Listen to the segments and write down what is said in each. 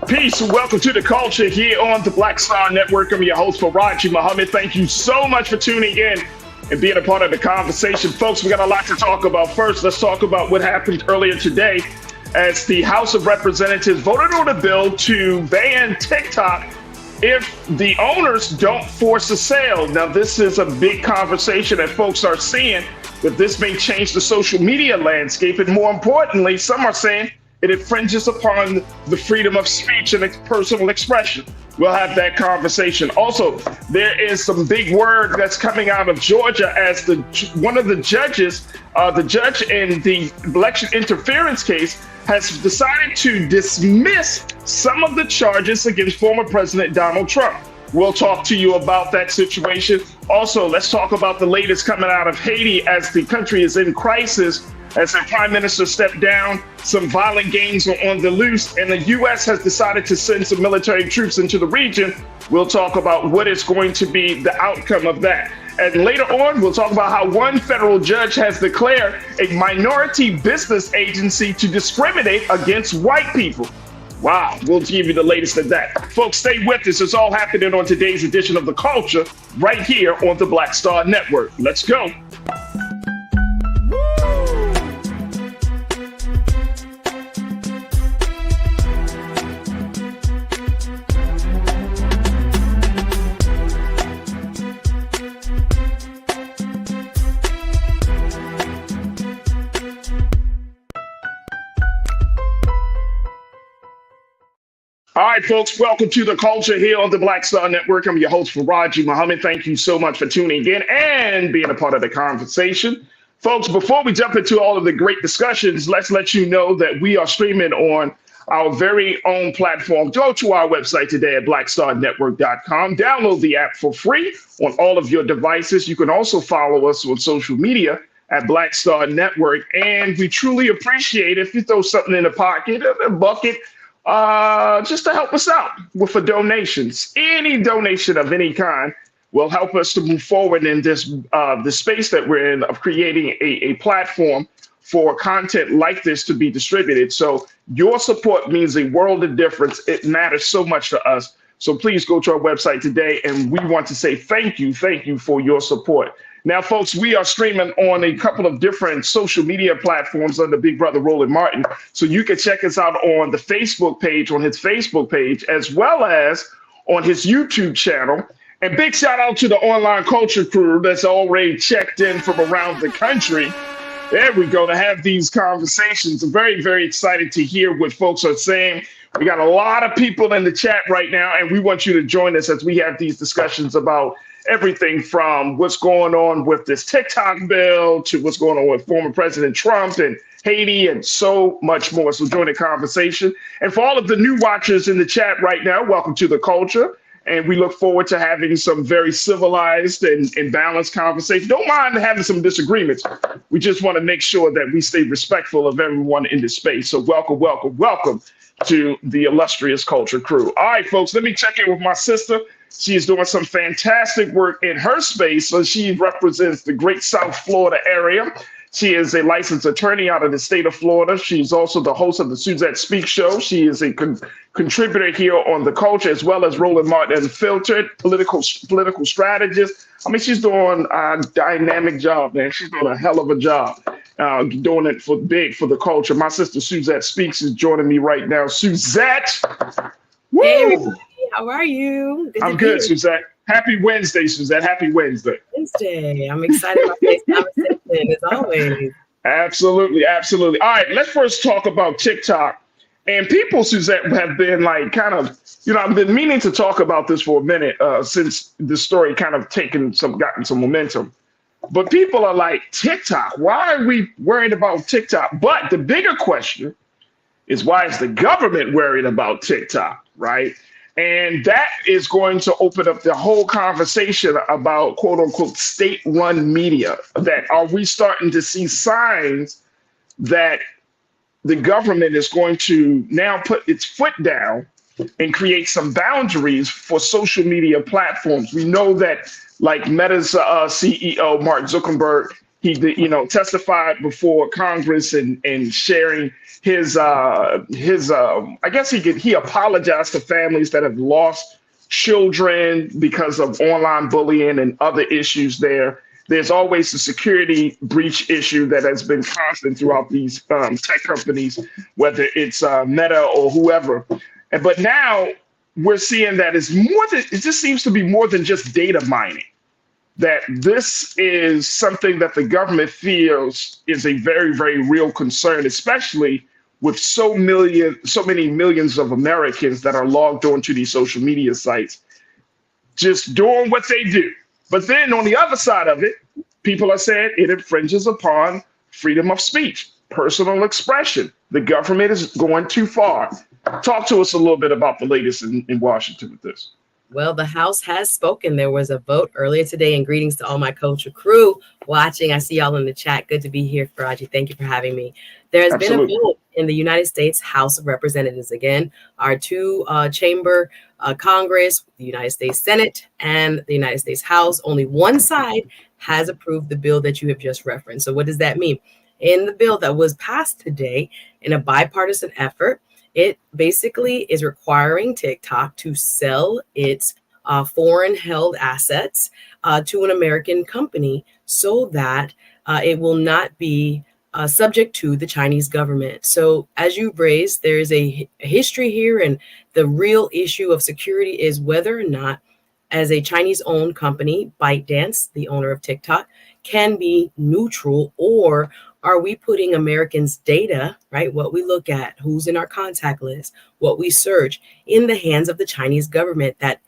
Peace and welcome to the culture here on the Black Star Network. I'm your host, Faraji Muhammad. Thank you so much for tuning in and being a part of the conversation. Folks, we got a lot to talk about. First, let's talk about what happened earlier today as the House of Representatives voted on a bill to ban TikTok if the owners don't force a sale. Now, this is a big conversation that folks are seeing that this may change the social media landscape. And more importantly, some are saying it infringes upon the freedom of speech and personal expression. We'll have that conversation. Also, there is some big word that's coming out of Georgia as one of the judges, the judge in the election interference case, has decided to dismiss some of the charges against former President Donald Trump. We'll talk to you about that situation. Also, let's talk about the latest coming out of Haiti as the country is in crisis. As the prime minister stepped down, some violent gangs are on the loose, and the U.S. has decided to send some military troops into the region. We'll talk about what is going to be the outcome of that. And later on, we'll talk about how one federal judge has declared a minority business agency to discriminate against white people. Wow, we'll give you the latest of that. Folks, stay with us. It's all happening on today's edition of The Culture right here on the Black Star Network. Let's go. All right, folks, welcome to The Culture here on the Black Star Network. I'm your host, Faraji Muhammad. Thank you so much for tuning in and being a part of the conversation. Folks, before we jump into all of the great discussions, let's let you know that we are streaming on our very own platform. Go to our website today at blackstarnetwork.com. Download the app for free on all of your devices. You can also follow us on social media at Black Star Network. And we truly appreciate if you throw something in the pocket, a bucket, just to help us out with the donations. Any donation of any kind will help us to move forward in this the space that we're in of creating a platform for content like this to be distributed. So your support means a world of difference. It matters so much to us. So please go to our website today, and we want to say thank you for your support. Now, folks, we are streaming on a couple of different social media platforms under Big Brother Roland Martin. So you can check us out on the Facebook page, on his Facebook page, as well as on his YouTube channel. And big shout out to the online culture crew that's already checked in from around the country. There we go, to have these conversations. I'm very, very excited to hear what folks are saying. We got a lot of people in the chat right now, and we want you to join us as we have these discussions about everything from what's going on with this TikTok bill to what's going on with former President Trump and Haiti and so much more. So join the conversation. And for all of the new watchers in the chat right now, welcome to The Culture. And we look forward to having some very civilized and balanced conversation. Don't mind having some disagreements. We just want to make sure that we stay respectful of everyone in this space. So welcome, welcome, welcome to the illustrious culture crew. All right, folks, let me check in with my sister. She is doing some fantastic work in her space. So she represents the great South Florida area. She is a licensed attorney out of the state of Florida. She's also the host of the Suzette Speak Show. She is a contributor here on The Culture, as well as Roland Martin Unfiltered, political strategist. I mean, she's doing a dynamic job, man. She's doing a hell of a job, doing it for The Culture. My sister Suzette Speaks is joining me right now. Suzette, woo! Hey, everybody. How are you? I'm good, Suzette. Happy Wednesday, Suzette. Happy Wednesday. I'm excited about this conversation, as always. Absolutely, absolutely. All right, let's first talk about TikTok. And people, Suzette, have been like kind of, I've been meaning to talk about this for a minute since the story kind of gotten some momentum. But people are like, TikTok, why are we worried about TikTok? But the bigger question is, why is the government worried about TikTok, right? And that is going to open up the whole conversation about quote unquote state-run media. That are we starting to see signs that the government is going to now put its foot down and create some boundaries for social media platforms? We know that like Meta's CEO, Mark Zuckerberg, He did, testified before Congress and sharing his. I guess he apologized to families that have lost children because of online bullying and other issues there. There's always the security breach issue that has been constant throughout these tech companies, whether it's Meta or whoever. But now we're seeing that it's more than it just seems to be more than just data mining. That this is something that the government feels is a very, very real concern, especially with so many millions of Americans that are logged onto these social media sites, just doing what they do. But then on the other side of it, people are saying it infringes upon freedom of speech, personal expression. The government is going too far. Talk to us a little bit about the latest in Washington with this. Well, the House has spoken. There was a vote earlier today, and greetings to all my culture crew watching. I see y'all in the chat. Good to be here, Faraji. Thank you for having me. There has been a vote in the United States House of Representatives. Again, our two-chamber Congress, the United States Senate, and the United States House. Only one side has approved the bill that you have just referenced. So what does that mean? In the bill that was passed today, in a bipartisan effort, it basically is requiring TikTok to sell its foreign-held assets to an American company so that it will not be subject to the Chinese government. So as you've raised, there is a history here, and the real issue of security is whether or not, as a Chinese-owned company, ByteDance, the owner of TikTok, can be neutral, or are we putting Americans' data, right, what we look at, who's in our contact list, what we search, in the hands of the Chinese government that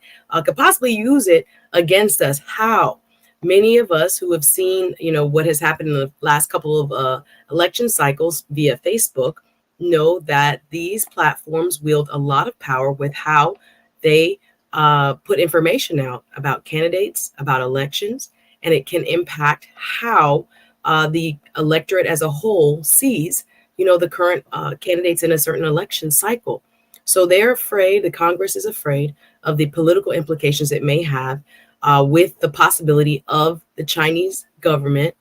could possibly use it against us? How? Many of us who have seen, what has happened in the last couple of election cycles via Facebook know that these platforms wield a lot of power with how they put information out about candidates, about elections, and it can impact how the electorate as a whole sees, the current candidates in a certain election cycle. So they're afraid, the Congress is afraid of the political implications it may have with the possibility of the Chinese government,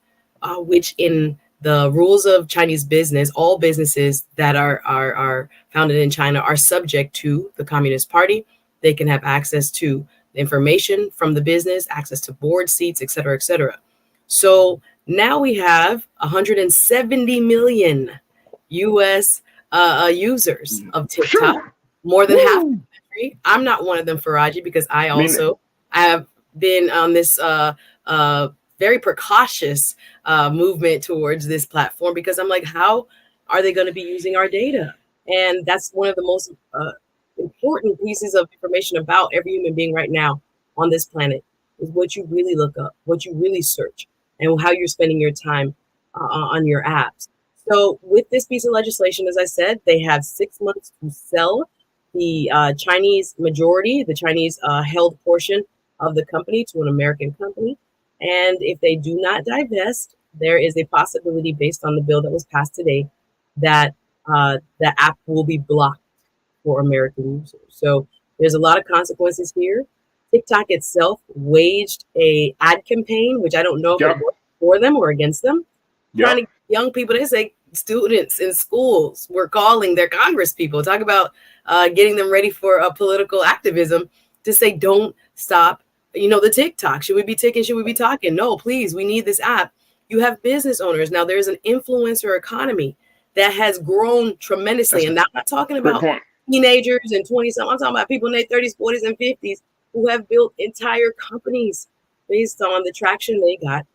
which in the rules of Chinese business, all businesses that are founded in China are subject to the Communist Party. They can have access to information from the business, access to board seats, et cetera, et cetera. So now we have 170 million U.S. Users of TikTok, more than half the country. I'm not one of them, Faraji, because I have been on this very precautious movement towards this platform, because I'm like, how are they going to be using our data? And that's one of the most important pieces of information about every human being right now on this planet, is what you really look up, what you really search, and how you're spending your time on your apps. So with this piece of legislation, as I said, they have 6 months to sell the Chinese majority, the Chinese held portion of the company to an American company. And if they do not divest, there is a possibility, based on the bill that was passed today, that the app will be blocked for American users. So there's a lot of consequences here. TikTok itself waged a ad campaign, which I don't know if it was for them or against them, trying to get young people. They say students in schools were calling their Congress people, talk about getting them ready for political activism, to say, don't stop, the TikTok. Should we be ticking? Should we be talking? No, please, we need this app. You have business owners. Now there's an influencer economy that has grown tremendously. And now I'm not talking about teenagers and 20-something. I'm talking about people in their 30s, 40s, and 50s who have built entire companies based on the traction they got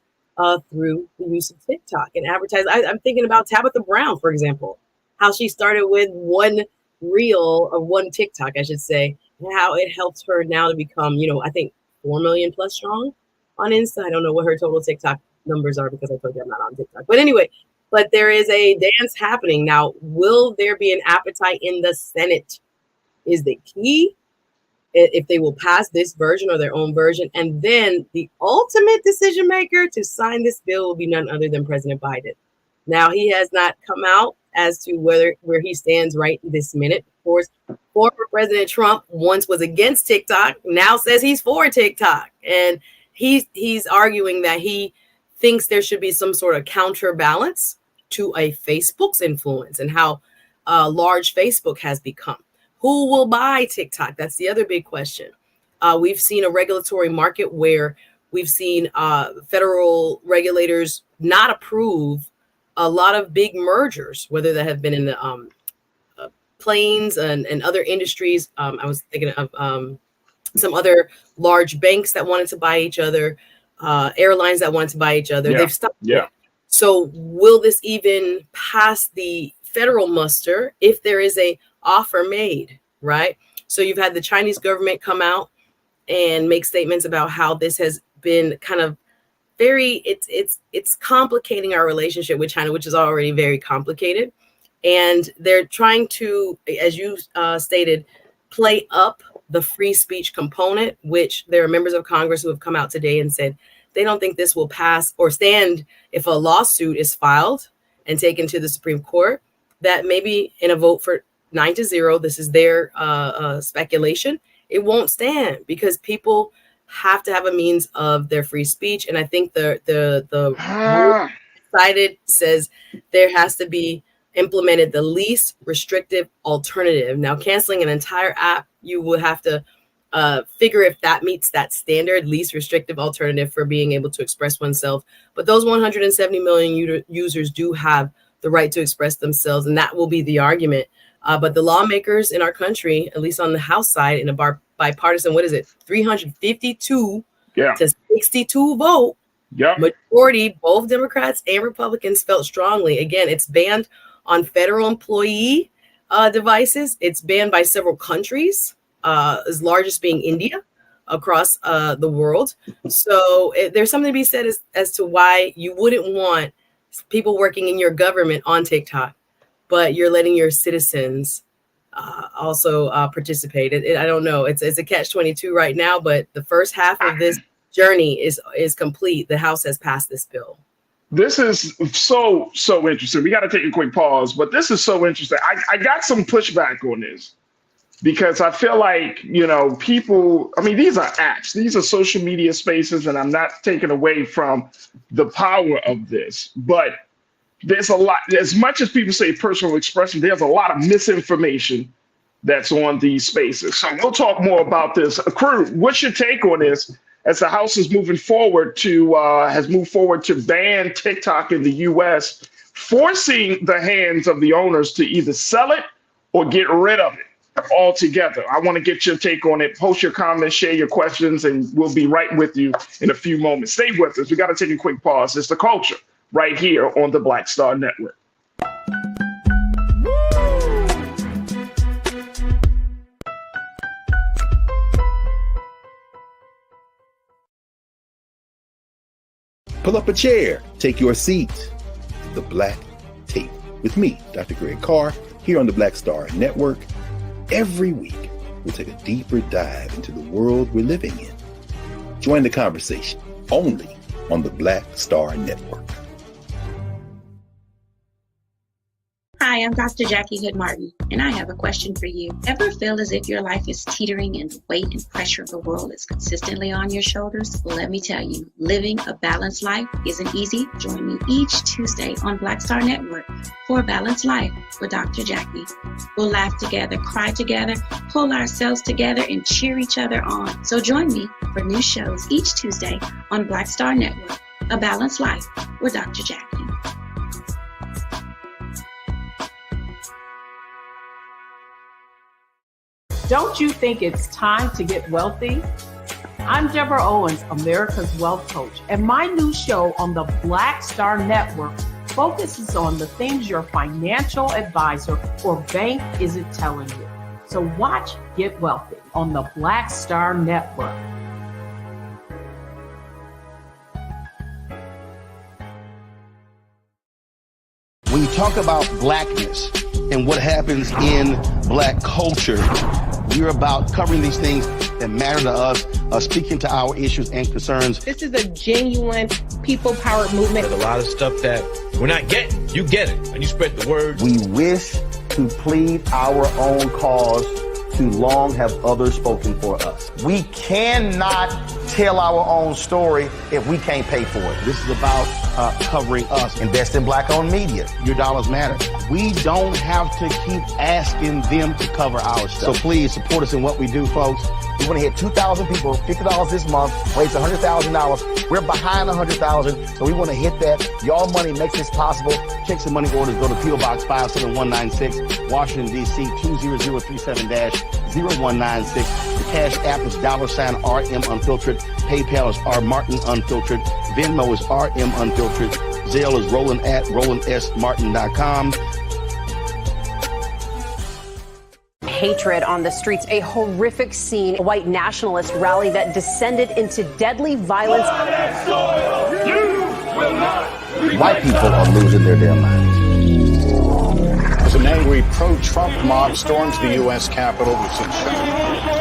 through the use of TikTok and advertising. I'm thinking about Tabitha Brown, for example, how she started with one reel, or one TikTok, I should say, and how it helped her now to become, I think 4 million plus strong on Insta. I don't know what her total TikTok numbers are, because I told you I'm not on TikTok. But anyway, but there is a dance happening. Now, will there be an appetite in the Senate is the key, if they will pass this version or their own version. And then the ultimate decision maker to sign this bill will be none other than President Biden. Now, he has not come out as to where he stands right this minute. Of course, former President Trump once was against TikTok, now says he's for TikTok. And he's arguing that he thinks there should be some sort of counterbalance to a Facebook's influence and how large Facebook has become. Who will buy TikTok? That's the other big question. We've seen a regulatory market where we've seen federal regulators not approve a lot of big mergers, whether that have been in the planes and other industries. I was thinking of some other large banks that wanted to buy each other, airlines that wanted to buy each other. Yeah. They've stopped. Yeah. So will this even pass the federal muster if there is a offer made, right? So you've had the Chinese government come out and make statements about how this has been kind of it's complicating our relationship with China, which is already very complicated. And they're trying to, as you stated, play up the free speech component, which there are members of Congress who have come out today and said they don't think this will pass or stand if a lawsuit is filed and taken to the Supreme Court, that maybe in a vote for 9-0, this is their speculation, it won't stand because people have to have a means of their free speech. And I think the rule cited says there has to be implemented the least restrictive alternative. Now, canceling an entire app, you will have to figure if that meets that standard, least restrictive alternative for being able to express oneself. But those 170 million users do have the right to express themselves, and that will be the argument. But the lawmakers in our country, at least on the House side, in a bipartisan, 352 to 62 vote, majority, both Democrats and Republicans felt strongly. Again, it's banned on federal employee devices. It's banned by several countries, as largest being India, across the world. So there's something to be said as to why you wouldn't want people working in your government on TikTok, but you're letting your citizens also participate. I don't know. It's a catch-22 right now, but the first half of this journey is complete. The House has passed this bill. This is so interesting. We got to take a quick pause, but this is so interesting. I got some pushback on this because I feel like, people, these are apps, these are social media spaces, and I'm not taking away from the power of this, but there's a lot, as much as people say personal expression, there's a lot of misinformation that's on these spaces. So we'll talk more about this. Crew, what's your take on this as the House is moving forward has moved forward to ban TikTok in the US, forcing the hands of the owners to either sell it or get rid of it altogether? I want to get your take on it. Post your comments, share your questions, and we'll be right with you in a few moments. Stay with us. We got to take a quick pause. It's The Culture right here on the Black Star Network. Pull up a chair, take your seat. The Black Tape with me, Dr. Greg Carr, here on the Black Star Network. Every week, we'll take a deeper dive into the world we're living in. Join the conversation only on the Black Star Network. Hi, I'm Dr. Jackie Hood Martin, and I have a question for you. Ever feel as if your life is teetering and the weight and pressure of the world is consistently on your shoulders? Well, let me tell you, living a balanced life isn't easy. Join me each Tuesday on Black Star Network for A Balanced Life with Dr. Jackie. We'll laugh together, cry together, pull ourselves together, and cheer each other on. So join me for new shows each Tuesday on Black Star Network, A Balanced Life with Dr. Jackie. Don't you think it's time to get wealthy? I'm Deborah Owens, America's Wealth Coach, and my new show on the Black Star Network focuses on the things your financial advisor or bank isn't telling you. So watch Get Wealthy on the Black Star Network. When you talk about blackness and what happens in Black culture, we're about covering these things that matter to us, speaking to our issues and concerns. This is a genuine people-powered movement. There's a lot of stuff that we're not getting. You get it, and you spread the word. We wish to plead our own cause. Too long have others spoken for us. We cannot tell our own story if we can't pay for it. This is about covering us. Invest in black-owned media. Your dollars matter. We don't have to keep asking them to cover our stuff. So please support us in what we do, folks. We want to hit 2,000 people, $50 this month, raise $100,000. We're behind 100,000, so we want to hit that. Y'all money makes this possible. Checks and money orders go to P.O. Box 57196, Washington, D.C. 20037-0196. The Cash App is $RM Unfiltered. PayPal is R Martin Unfiltered. Venmo is RM Unfiltered. Zelle is Roland@RolandSMartin.com. Hatred on the streets, a horrific scene, a white nationalist rally that descended into deadly violence. White people are losing their damn minds. As an angry pro-Trump mob storms the U.S. Capitol,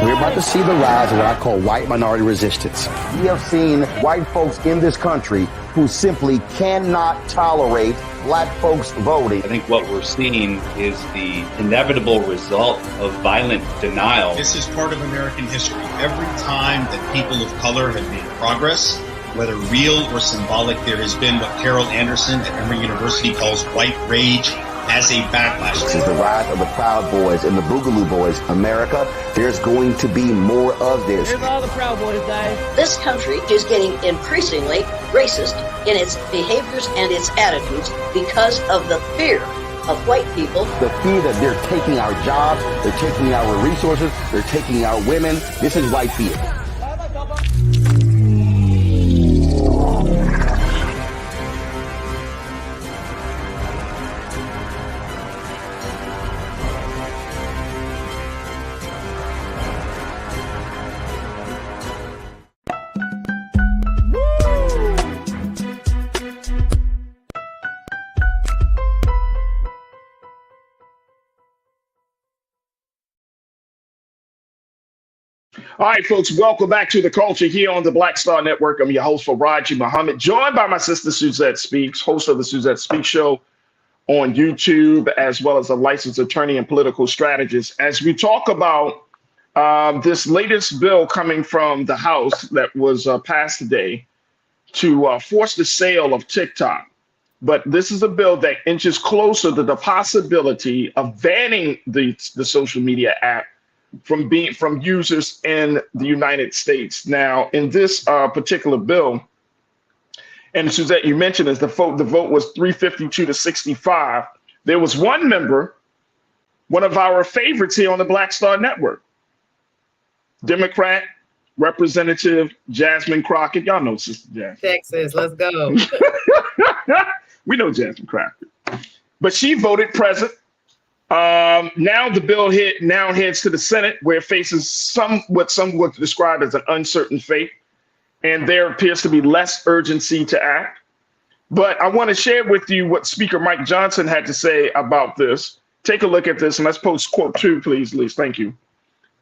we're about to see the rise of what I call white minority resistance. We have seen white folks in this country who simply cannot tolerate black folks voting. I think what we're seeing is the inevitable result of violent denial. This is part of American history. Every time that people of color have made progress, whether real or symbolic, there has been what Carol Anderson at Emory University calls white rage as a backlash. This is the rise of the Proud Boys and the Boogaloo Boys. America, there's going to be more of this. Here's all the Proud Boys, guys. This country is getting increasingly racist in its behaviors and its attitudes because of the fear of white people. The fear that they're taking our jobs, they're taking our resources, they're taking our women. This is white fear. All right, folks, welcome back to The Culture here on the Black Star Network. I'm your host, Faraji Muhammad, joined by my sister, Suzette Speaks, host of the Suzette Speaks Show on YouTube, as well as a licensed attorney and political strategist. As we talk about this latest bill coming from the House that was passed today to force the sale of TikTok. But this is a bill that inches closer to the possibility of banning the social media app from users in the United States. Now, in this particular bill, and Suzette, you mentioned this, the vote was 352 to 65. There was one member, one of our favorites here on the Black Star Network, Democrat Representative Jasmine Crockett. Y'all know Sister Jasmine. Texas, let's go. We know Jasmine Crockett, but she voted present. Now the bill heads to the Senate, where it faces what some would describe as an uncertain fate, and there appears to be less urgency to act. But I want to share with you what Speaker Mike Johnson had to say about this. Take a look at this, and let's post quote 2, please, Liz. Thank you.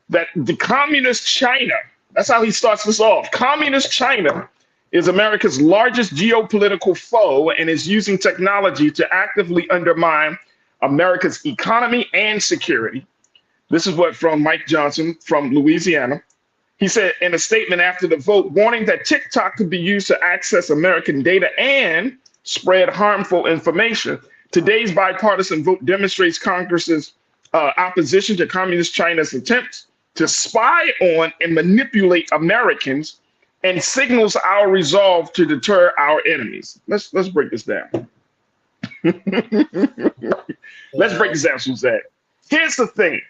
That the communist China, that's how he starts this off. Communist China is America's largest geopolitical foe and is using technology to actively undermine America's economy and security. This is what from Mike Johnson from Louisiana. He said in a statement after the vote, warning that TikTok could be used to access American data and spread harmful information. Today's bipartisan vote demonstrates Congress's opposition to Communist China's attempts to spy on and manipulate Americans and signals our resolve to deter our enemies. Let's break this down. Let's break this down, Suzette. Here's the thing.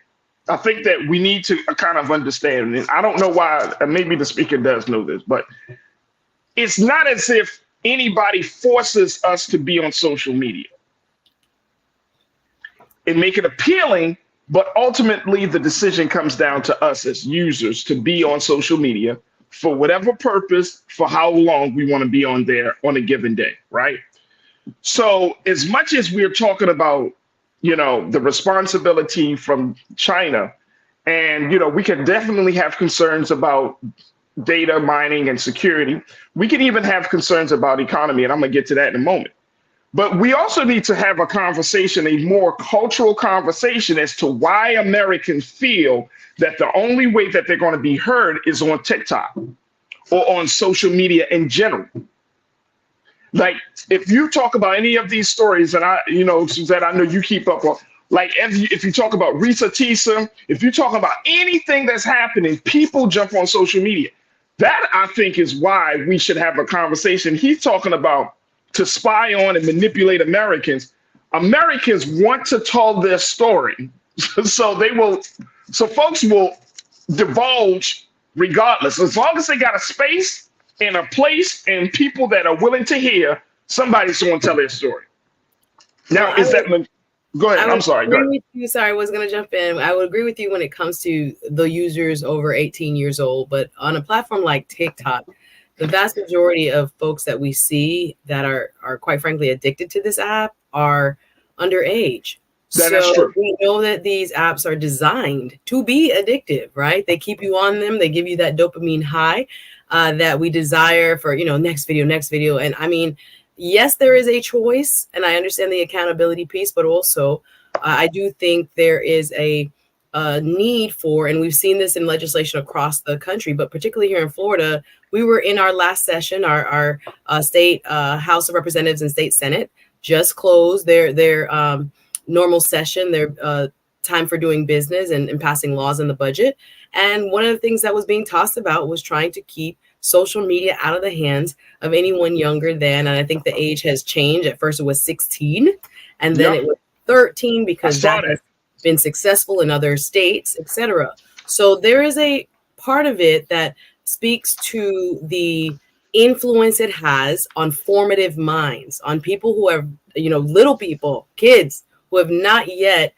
I think that we need to kind of understand, and I don't know why, and maybe the speaker does know this, but it's not as if anybody forces us to be on social media and make it appealing, but ultimately the decision comes down to us as users to be on social media for whatever purpose, for how long we want to be on there on a given day, right? So as much as we're talking about, the responsibility from China, and, we can definitely have concerns about data mining and security. We can even have concerns about economy, and I'm going to get to that in a moment. But we also need to have a conversation, a more cultural conversation as to why Americans feel that the only way that they're going to be heard is on TikTok or on social media in general. Like, if you talk about any of these stories, and Suzette, I know you keep up on, like, if you talk about Risa Tisa, if you talk about anything that's happening, people jump on social media. That, I think, is why we should have a conversation. He's talking about to spy on and manipulate Americans. Americans want to tell their story. So folks will divulge regardless. As long as they got a space and a place and people that are willing to hear, somebody's going to tell their story. Now, go ahead. I'm sorry. Go ahead. Sorry, I was going to jump in. I would agree with you when it comes to the users over 18 years old. But on a platform like TikTok, the vast majority of folks that we see that are quite frankly addicted to this app are underage. That's true. We know that these apps are designed to be addictive, right? They keep you on them. They give you that dopamine high that we desire for, next video. And I mean, yes, there is a choice, and I understand the accountability piece, but also I do think there is a need for, and we've seen this in legislation across the country, but particularly here in Florida, we were in our last session, our state House of Representatives and State Senate just closed their normal session, their time for doing business and passing laws in the budget. And one of the things that was being tossed about was trying to keep social media out of the hands of anyone younger than, and I think the age has changed. At first it was 16, and then it was 13 because that has been successful in other states, etc. So there is a part of it that speaks to the influence it has on formative minds, on people who have, little people, kids who have not yet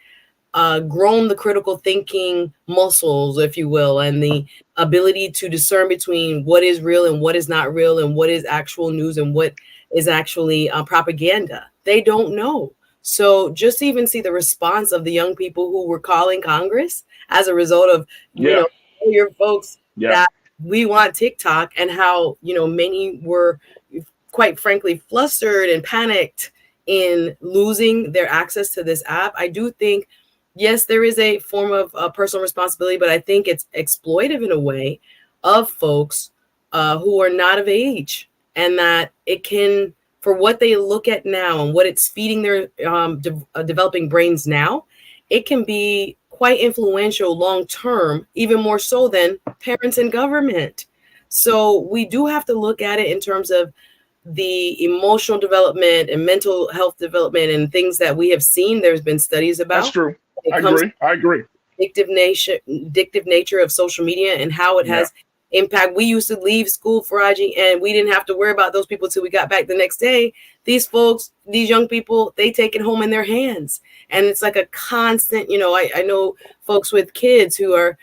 grown the critical thinking muscles, if you will, and the ability to discern between what is real and what is not real, and what is actual news and what is actually propaganda. They don't know. So just to even see the response of the young people who were calling Congress as a result of, your folks that we want TikTok, and how, many were quite frankly flustered and panicked in losing their access to this app. I do think, yes, there is a form of personal responsibility, but I think it's exploitive in a way of folks who are not of age, and that it can, for what they look at now and what it's feeding their developing brains now, it can be quite influential long term, even more so than parents and government. So we do have to look at it in terms of the emotional development and mental health development and things that we have seen. There's been studies about. That's true. I agree. Addictive nature of social media and how it has impact. We used to leave school, Faraji, and we didn't have to worry about those people till we got back the next day. These folks, these young people, they take it home in their hands. And it's like a constant, I know folks with kids who are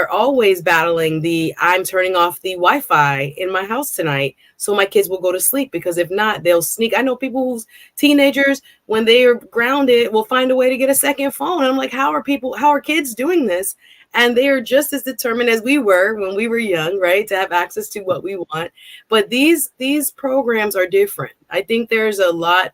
always battling I'm turning off the Wi-Fi in my house tonight so my kids will go to sleep, because if not, they'll sneak. I know people whose teenagers, when they are grounded, will find a way to get a second phone. And I'm like, how are kids doing this? And they are just as determined as we were when we were young, right, to have access to what we want. But these programs are different. I think there's a lot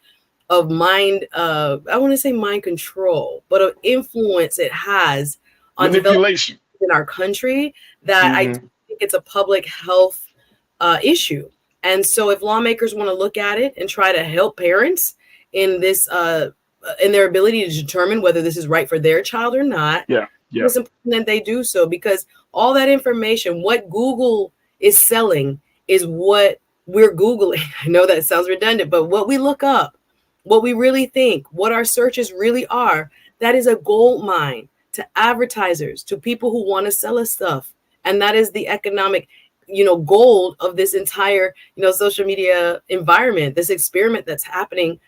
of mind, I want to say mind control, but of influence it has on manipulation in our country that I think it's a public health issue. And so if lawmakers want to look at it and try to help parents in this, in their ability to determine whether this is right for their child or not, it's important that they do so, because all that information, what Google is selling is what we're Googling. I know that sounds redundant, but what we look up, what we really think, what our searches really are, that is a gold mine to advertisers, to people who want to sell us stuff. And that is the economic, gold of this entire, social media environment, this experiment that's happening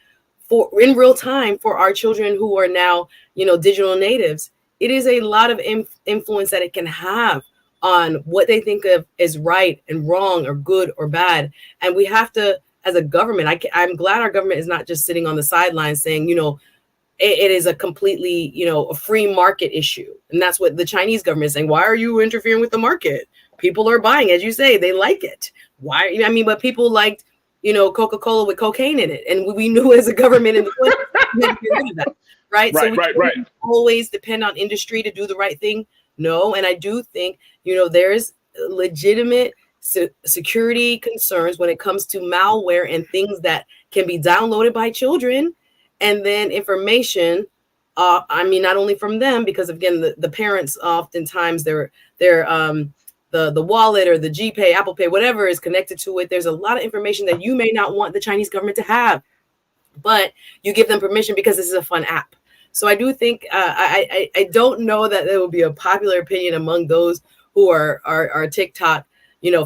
in real time for our children who are now, digital natives. It is a lot of influence that it can have on what they think of as right and wrong or good or bad. And we have to, as a government, I'm glad our government is not just sitting on the sidelines saying, it is a completely, a free market issue. And that's what the Chinese government is saying. Why are you interfering with the market? People are buying, as you say, they like it. Why? But people liked, Coca-Cola with cocaine in it. And we knew as a government in the 20s, we had to get rid of that. Right. So we can't always depend on industry to do the right thing. No. And I do think, there's legitimate security concerns when it comes to malware and things that can be downloaded by children, and then information. Not only from them, because again, the parents oftentimes the wallet or the GPay, Apple Pay, whatever is connected to it. There's a lot of information that you may not want the Chinese government to have, but you give them permission because this is a fun app. So I do think I don't know that there will be a popular opinion among those who are TikTok,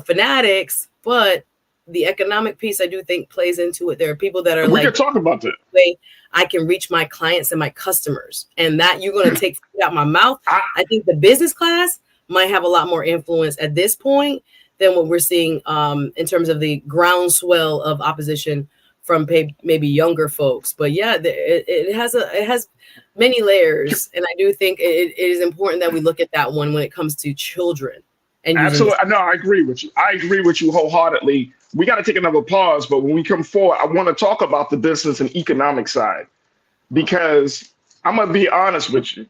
fanatics, but the economic piece I do think plays into it. There are people that are we can talk about that. I can reach my clients and my customers, and that you're going to take food out my mouth. I think the business class might have a lot more influence at this point than what we're seeing in terms of the groundswell of opposition from maybe younger folks. But yeah, it has many layers, and I do think it is important that we look at that one when it comes to children. And absolutely, no, I agree with you. I agree with you wholeheartedly. We got to take another pause, but when we come forward, I want to talk about the business and economic side, because I'm going to be honest with you.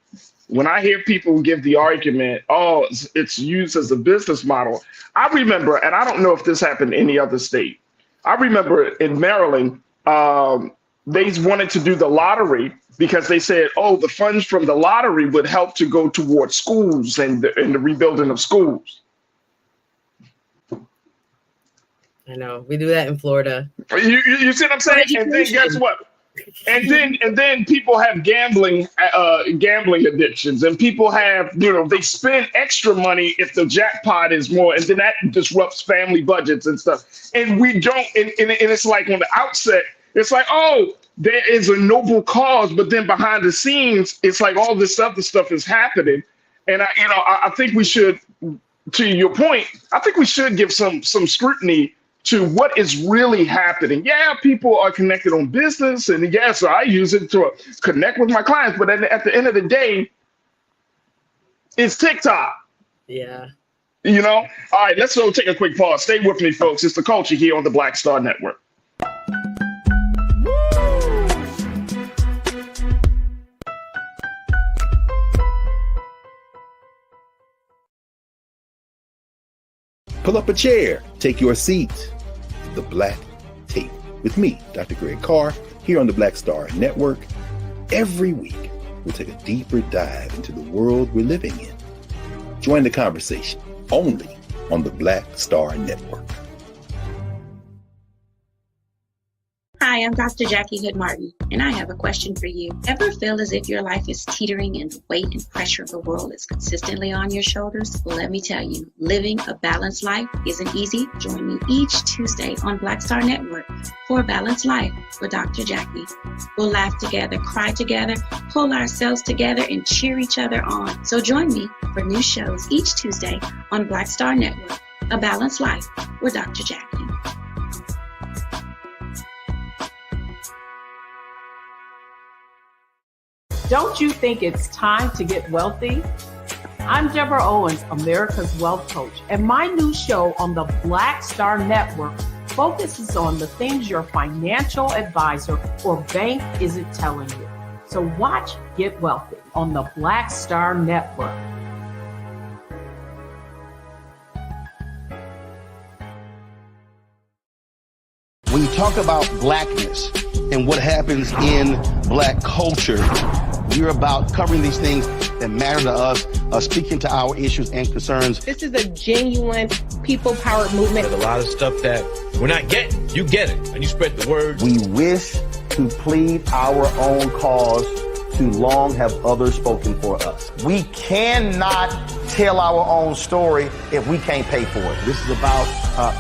When I hear people give the argument, oh, it's used as a business model, I remember, and I don't know if this happened in any other state. I remember in Maryland, they wanted to do the lottery because they said, oh, the funds from the lottery would help to go towards schools and the rebuilding of schools. I know we do that in Florida. You see what I'm saying? And then guess what? And then people have gambling addictions, and people have, they spend extra money if the jackpot is more, and then that disrupts family budgets and stuff. And we don't, and it's like on the outset, it's like, oh, there is a noble cause, but then behind the scenes, it's like all this other stuff is happening. And I think we should, to your point, I think we should give some scrutiny to what is really happening. Yeah, people are connected on business, and yes, I use it to connect with my clients, but at the end of the day, it's TikTok. Yeah. All right, let's go take a quick pause. Stay with me, folks. It's The Culture here on the Black Star Network. Pull up a chair, take your seat. The Black Tape with me, Dr. Greg Carr, here on the Black Star Network. Every week, we'll take a deeper dive into the world we're living in. Join the conversation only on the Black Star Network. Hi, I'm Dr. Jackie Hood Martin, and I have a question for you. Ever feel as if your life is teetering and the weight and pressure of the world is consistently on your shoulders? Well, let me tell you, living a balanced life isn't easy. Join me each Tuesday on Black Star Network for A Balanced Life with Dr. Jackie. We'll laugh together, cry together, pull ourselves together, and cheer each other on. So join me for new shows each Tuesday on Black Star Network, A Balanced Life with Dr. Jackie. Don't you think it's time to get wealthy? I'm Deborah Owens, America's Wealth Coach, and my new show on the Black Star Network focuses on the things your financial advisor or bank isn't telling you. So watch Get Wealthy on the Black Star Network. When you talk about blackness and what happens in black culture, we're about covering these things that matter to us, speaking to our issues and concerns. This is a genuine people-powered movement. There's a lot of stuff that we're not getting. You get it, and you spread the word. We wish to plead our own cause. Too long have others spoken for us. We cannot tell our own story if we can't pay for it. This is about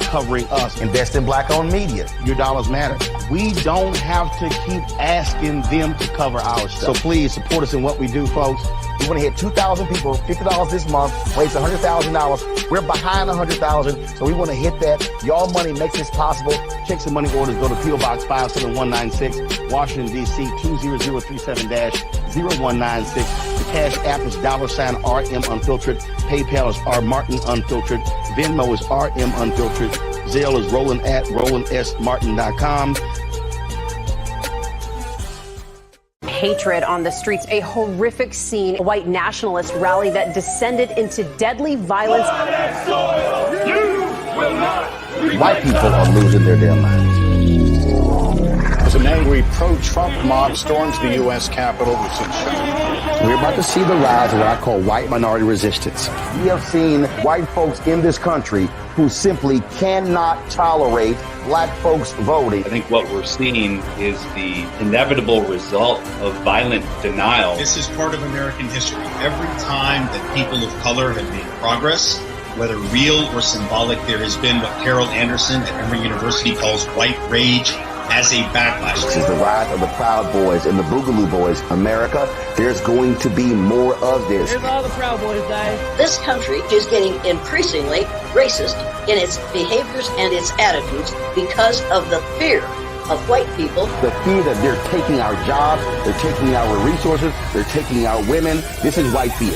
covering us. Invest in black-owned media. Your dollars matter. We don't have to keep asking them to cover our stuff. So please support us in what we do, folks. We want to hit 2,000 people, $50 this month, raise $100,000. We're behind 100,000, so we want to hit that. Y'all money makes this possible. Checks and money orders go to P.O. Box 57196, Washington, D.C. 20037-0196. The Cash App is $RM Unfiltered. PayPal is R Martin Unfiltered. Venmo is RM Unfiltered. Zelle is Roland at RolandSMartin.com. Hatred on the streets, a horrific scene, a white nationalist rally that descended into deadly violence. White people are losing their damn minds. As an angry pro-Trump mob storms the U.S. Capitol, we've seen shootings. We're about to see the rise of what I call white minority resistance. We have seen white folks in this country who simply cannot tolerate black folks voting. I think what we're seeing is the inevitable result of violent denial. This is part of American history. Every time that people of color have made progress, whether real or symbolic, there has been what Carol Anderson at Emory University calls white rage as a backlash. This is the rise of the Proud Boys and the Boogaloo Boys. America, there's going to be more of this. Here's all the Proud Boys, guys. This country is getting increasingly racist in its behaviors and its attitudes because of the fear of white people. The fear that they're taking our jobs, they're taking our resources, they're taking our women. This is white fear.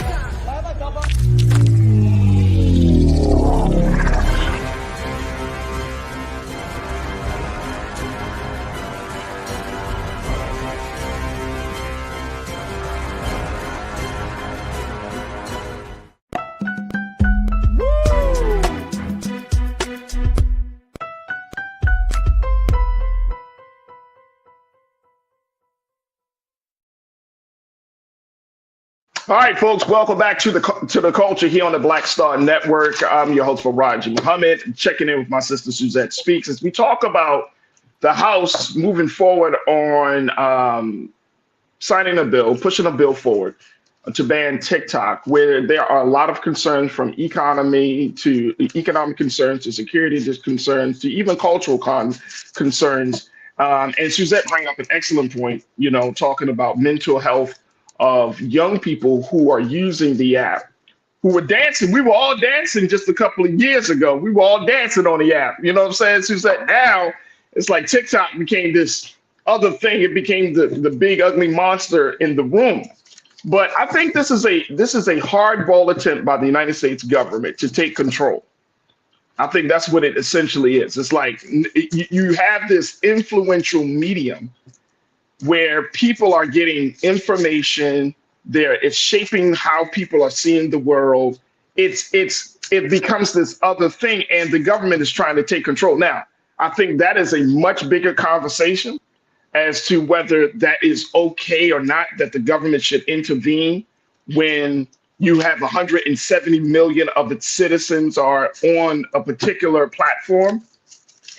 All right, folks, welcome back to the culture here on the Black Star Network. I'm your host, Faraji Muhammad, checking in with my sister Suzette Speaks as we talk about the House moving forward on signing a bill, pushing a bill forward to ban TikTok, where there are a lot of concerns from economic concerns to security concerns to even cultural concerns. And Suzette bring up an excellent point, talking about mental health of young people who are using the app, who were dancing. We were all dancing just a couple of years ago. We were all dancing on the app. You know what I'm saying? Suzette, now it's like TikTok became this other thing. It became the big ugly monster in the room. But I think this is a hardball attempt by the United States government to take control. I think that's what it essentially is. It's like you have this influential medium where people are getting information. It's shaping how people are seeing the world. It becomes this other thing, and the government is trying to take control. Now, I think that is a much bigger conversation as to whether that is okay or not, that the government should intervene when you have 170 million of its citizens are on a particular platform.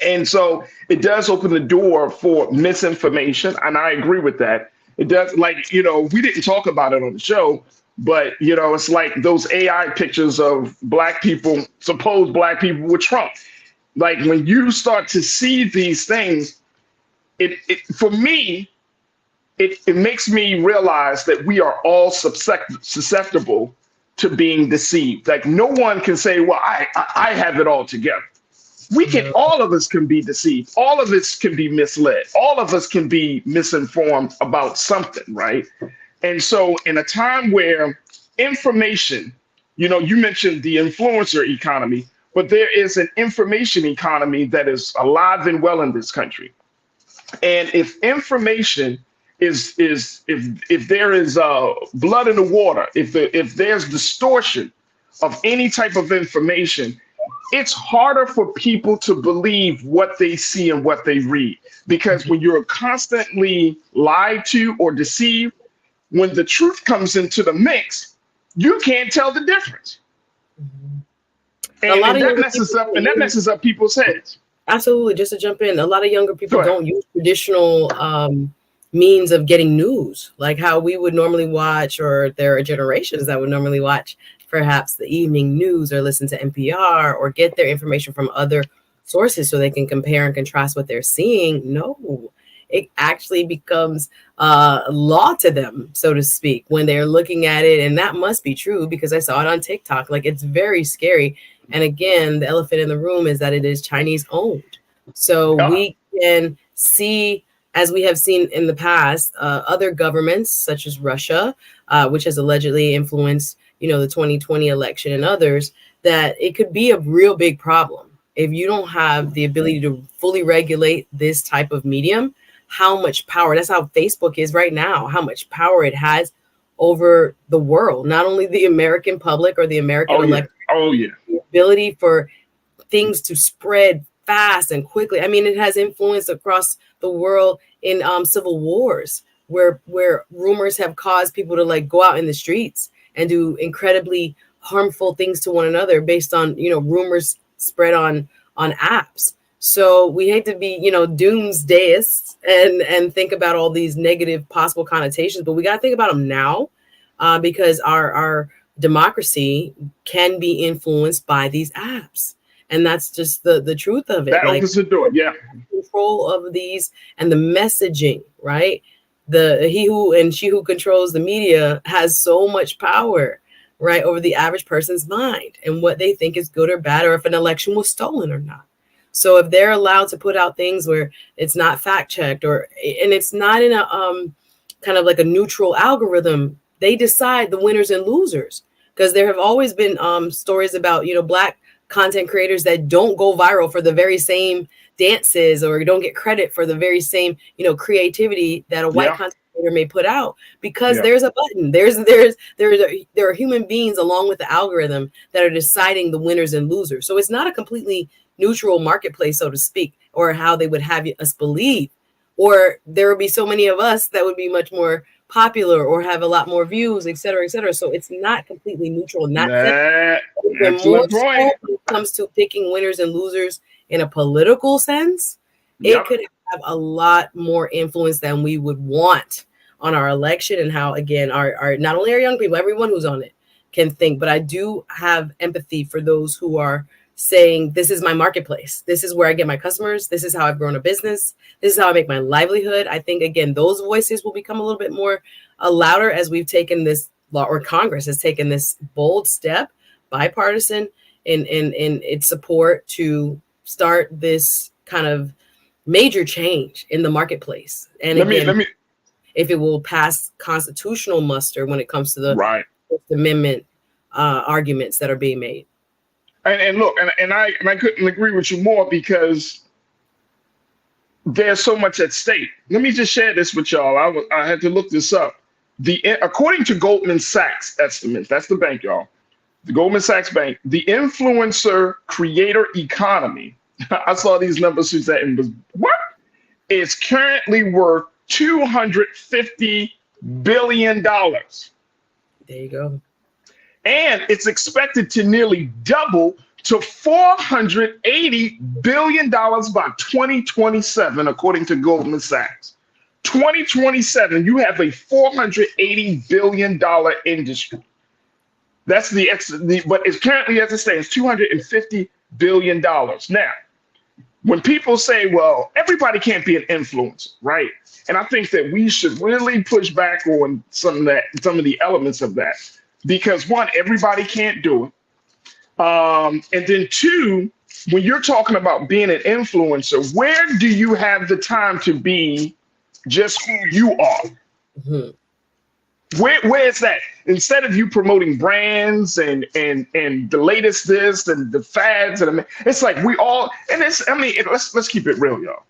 And so it does open the door for misinformation. And I agree with that. It does, we didn't talk about it on the show, but, it's like those AI pictures of supposed black people with Trump. Like when you start to see these things, for me, it makes me realize that we are all susceptible to being deceived. Like no one can say, well, I have it all together. All of us can be deceived. All of us can be misled. All of us can be misinformed about something, right? And so in a time where information, you mentioned the influencer economy, but there is an information economy that is alive and well in this country. And if information if there is blood in the water, if there's distortion of any type of information, it's harder for people to believe what they see and what they read, because when you're constantly lied to or deceived, when the truth comes into the mix, you can't tell the difference. And that messes up people's heads. Absolutely. Just to jump in, a lot of younger people don't use traditional means of getting news, like how we would normally watch, or there are generations that would normally watch perhaps the evening news or listen to NPR or get their information from other sources so they can compare and contrast what they're seeing. No, it actually becomes law to them, so to speak, when they're looking at it. And that must be true because I saw it on TikTok. Like, it's very scary. And again, the elephant in the room is that it is Chinese owned. So we can see, as we have seen in the past, other governments such as Russia, which has allegedly influenced the 2020 election and others, that it could be a real big problem if you don't have the ability to fully regulate this type of medium. How much power, that's how Facebook is right now, how much power it has over the world, not only the American public or the American electorate. Oh yeah. The ability for things to spread fast and quickly. I mean, it has influence across the world in civil wars, where rumors have caused people to like go out in the streets and do incredibly harmful things to one another based on, you know, rumors spread on apps. So we hate to be, you know, doomsdayists and think about all these negative possible connotations, but we got to think about them now, because our democracy can be influenced by these apps. And that's just the truth of it. That opens the door, yeah. Control of these and the messaging, right? He who and she who controls the media has so much power, right, over the average person's mind and what they think is good or bad, or if an election was stolen or not. So if they're allowed to put out things where it's not fact checked, and it's not in a kind of like a neutral algorithm, they decide the winners and losers. Because there have always been stories about, you know, Black content creators that don't go viral for the very same dances, or don't get credit for the very same, you know, creativity that a white content creator may put out, because there's a button. There are human beings along with the algorithm that are deciding the winners and losers. So it's not a completely neutral marketplace, so to speak, or how they would have us believe, or there would be so many of us that would be much more popular or have a lot more views, et cetera, et cetera. So it's not completely neutral in that sense. That's More the so point. when it comes to picking winners and losers in a political sense, it could have a lot more influence than we would want on our election, and how, again, our not only our young people, everyone who's on it can think. But I do have empathy for those who are saying, this is my marketplace. This is where I get my customers. This is how I've grown a business. This is how I make my livelihood. I think, again, those voices will become a little bit more louder as we've taken this law, or Congress has taken this bold step, bipartisan, in its support to start this kind of major change in the marketplace. And if it will pass constitutional muster when it comes to the First Amendment arguments that are being made. And look, and I couldn't agree with you more, because there's so much at stake. Let me just share this with y'all. I had to look this up. According to Goldman Sachs estimates, that's the bank, y'all. The Goldman Sachs bank, the influencer creator economy. I saw these numbers, Suzette, and was what? It's currently worth $250 billion. There you go. And it's expected to nearly double to $480 billion by 2027, according to Goldman Sachs. 2027, you have a $480 billion industry. That's but it's currently, as it stands, $250 billion. Now, when people say, well, everybody can't be an influencer, right? And I think that we should really push back on some of the elements of that. Because one, everybody can't do it. And then two, when you're talking about being an influencer, where do you have the time to be just who you are? Mm-hmm. Where is that? Instead of you promoting brands and the latest this and the fads, and it's like we all, and it's, I mean, let's keep it real, y'all.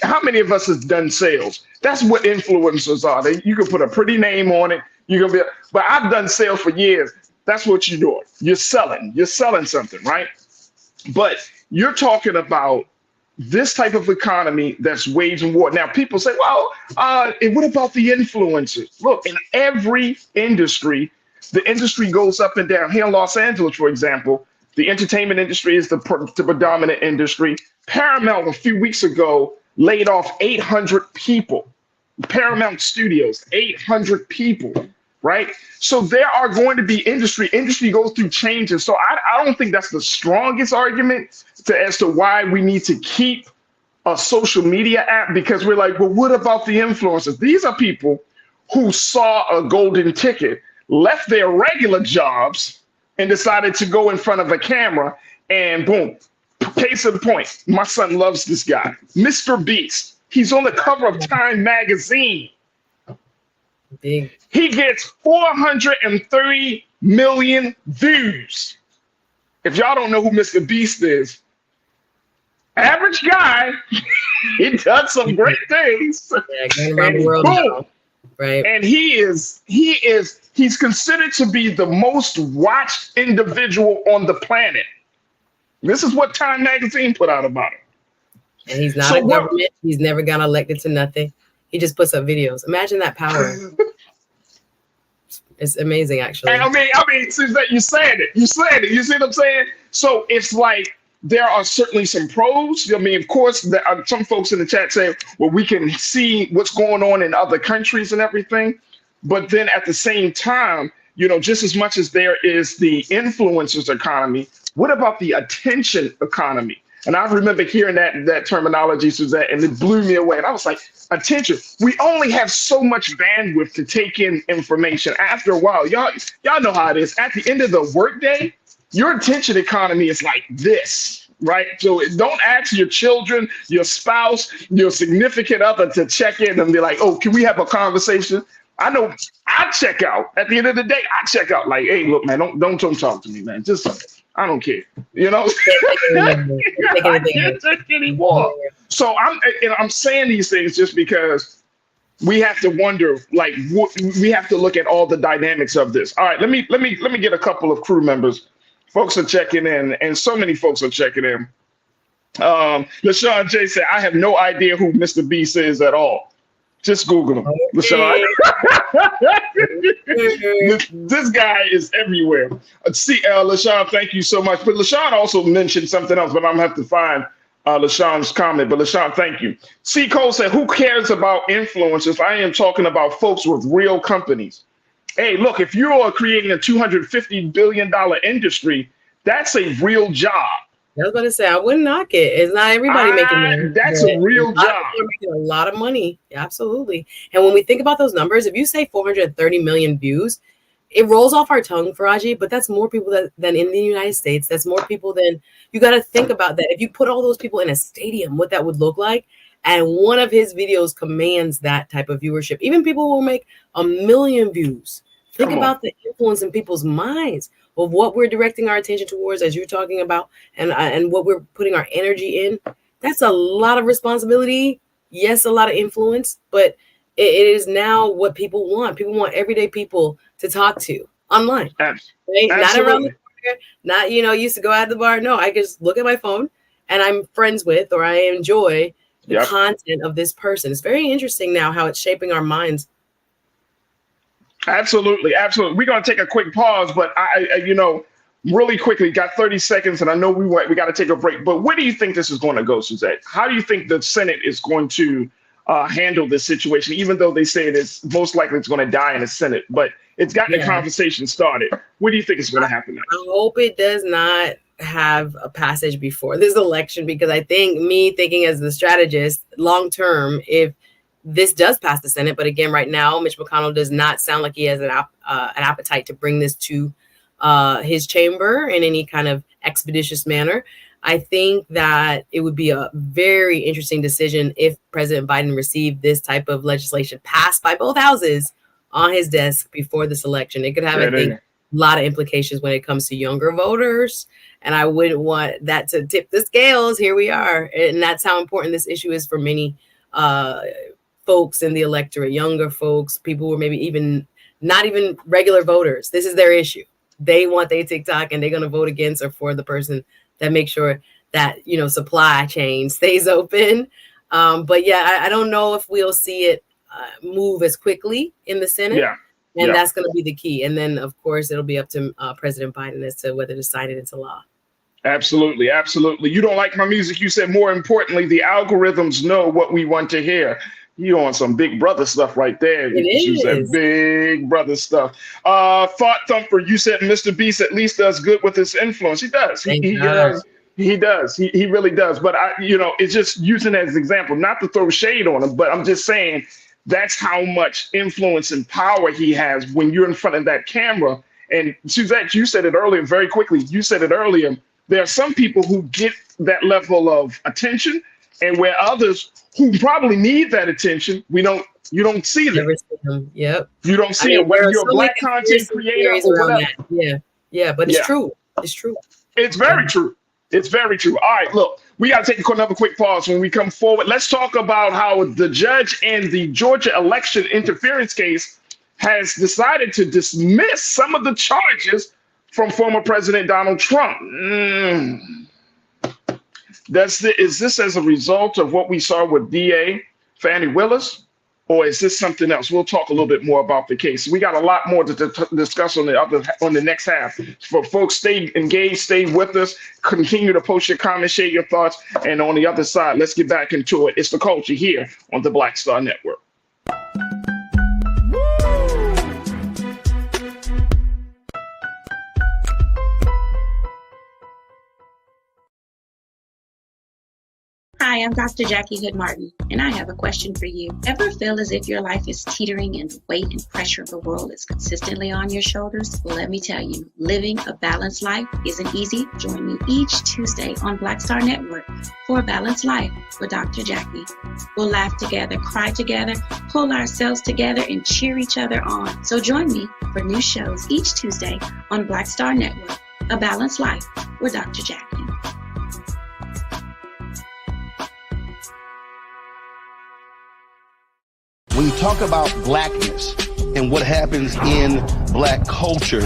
How many of us has done sales? That's what influencers are. You can put a pretty name on it. You're gonna be, but I've done sales for years. That's what you're doing. You're selling something, right? But you're talking about this type of economy that's waging war. Now, people say, well, and what about the influencers? Look, in every industry, the industry goes up and down. Here in Los Angeles, for example, the entertainment industry is the predominant industry. Paramount, a few weeks ago, laid off 800 people. Paramount Studios, 800 people, right? So there are going to be industry goes through changes. So I don't think that's the strongest argument as to why we need to keep a social media app, because we're like, well, what about the influencers? These are people who saw a golden ticket, left their regular jobs, and decided to go in front of a camera, and boom. Case in point, my son loves this guy, Mr. Beast. He's on the cover of Time magazine. Big. He gets 430 million views. If y'all don't know who Mr. Beast is, average guy, he does some great things. Yeah, going around the world now, right? And he's considered to be the most watched individual on the planet. This is what Time Magazine put out about it. And he's not a government. He's never gotten elected to nothing. He just puts up videos. Imagine that power. It's amazing, actually. And I mean, Suzette, you said it. You said it. You see what I'm saying? So it's like there are certainly some pros. I mean, of course, there are some folks in the chat say, well, we can see what's going on in other countries and everything. But then at the same time, you know, just as much as there is the influencers economy, what about the attention economy? And I remember hearing that terminology, Suzette, and it blew me away. And I was like, attention. We only have so much bandwidth to take in information. After a while, y'all know how it is. At the end of the workday, your attention economy is like this, right? So don't ask your children, your spouse, your significant other to check in and be like, oh, can we have a conversation? I know I check out. At the end of the day, I check out like, hey, look, man, don't talk to me, man. Just I don't care, you know. I can't take anymore. So I'm saying these things just because we have to wonder, like, we have to look at all the dynamics of this. All right, let me get a couple of crew members. Folks are checking in, and so many folks are checking in. LaShawn J said, I have no idea who Mr. Beast is at all. Just Google him. LaShawn. this guy is everywhere. LaShawn, thank you so much. But LaShawn also mentioned something else, but I'm going to have to find LaShawn's comment. But LaShawn, thank you. C. Cole said, who cares about influencers? I am talking about folks with real companies. Hey, look, if you are creating a $250 billion industry, that's a real job. I was about to say, I wouldn't knock it. It's not everybody making money. That's a real job. They're making a lot of money. Absolutely. And when we think about those numbers, if you say 430 million views, it rolls off our tongue, Faraji, but that's more people than in the United States. That's more people than you got to think about that. If you put all those people in a stadium, what that would look like. And one of his videos commands that type of viewership. Even people will make 1 million views. Think about the influence in people's minds of what we're directing our attention towards, as you're talking about, and what we're putting our energy in. That's a lot of responsibility. Yes, a lot of influence, but it is now what people want. People want everyday people to talk to online. Right? Not around the corner, not, used to go out to the bar. No, I just look at my phone and I'm friends with, or I enjoy the content of this person. It's very interesting now how it's shaping our minds. Absolutely. We're going to take a quick pause, but I really quickly, got 30 seconds, and I know we got to take a break. But where do you think this is going to go, Suzette? How do you think the Senate is going to handle this situation, even though they say it's most likely it's going to die in the Senate? But it's gotten the conversation started. What do you think is going to happen next? I hope it does not have a passage before this election, because I think, me thinking as the strategist, long term, if this does pass the Senate, but again, right now, Mitch McConnell does not sound like he has an appetite to bring this to his chamber in any kind of expeditious manner. I think that it would be a very interesting decision if President Biden received this type of legislation passed by both houses on his desk before this election. It could have, I think, a lot of implications when it comes to younger voters. And I wouldn't want that to tip the scales. Here we are. And that's how important this issue is for many folks in the electorate, younger folks, people who are maybe even not even regular voters. This is their issue. They want their TikTok, and they're going to vote against or for the person that makes sure that, supply chain stays open. But yeah, I don't know if we'll see it move as quickly in the Senate. And that's going to be the key. And then, of course, it'll be up to President Biden as to whether to sign it into law. Absolutely. You don't like my music? You said, more importantly, the algorithms know what we want to hear. You on some Big Brother stuff right there. It is. That Big Brother stuff. Thought Thumper, you said Mr. Beast at least does good with his influence. He does. He does. He does. He really does. But it's just using it as an example, not to throw shade on him, but I'm just saying that's how much influence and power he has when you're in front of that camera. And Suzette, you said it earlier, very quickly. You said it earlier. There are some people who get that level of attention, and where others who probably need that attention, you don't see them. Never see them. Yep. You don't see them. Whether you're a black content creator or whatever. Yeah, but it's true. It's true. It's very true. It's very true. All right, look, we got to take another quick pause. When we come forward, let's talk about how the judge in the Georgia election interference case has decided to dismiss some of the charges from former President Donald Trump. Is this as a result of what we saw with DA Fannie Willis, or is this something else? We'll talk a little bit more about the case. We got a lot more to discuss on the next half. For folks, stay engaged, stay with us, continue to post your comments, share your thoughts, and on the other side, let's get back into it. It's The Culture here on the Black Star Network. Hi, I'm Dr. Jackie Hood Martin, and I have a question for you. Ever feel as if your life is teetering and the weight and pressure of the world is consistently on your shoulders? Well, let me tell you, living a balanced life isn't easy. Join me each Tuesday on Black Star Network for A Balanced Life with Dr. Jackie. We'll laugh together, cry together, pull ourselves together, and cheer each other on. So join me for new shows each Tuesday on Black Star Network, A Balanced Life with Dr. Jackie. When you talk about blackness and what happens in black culture,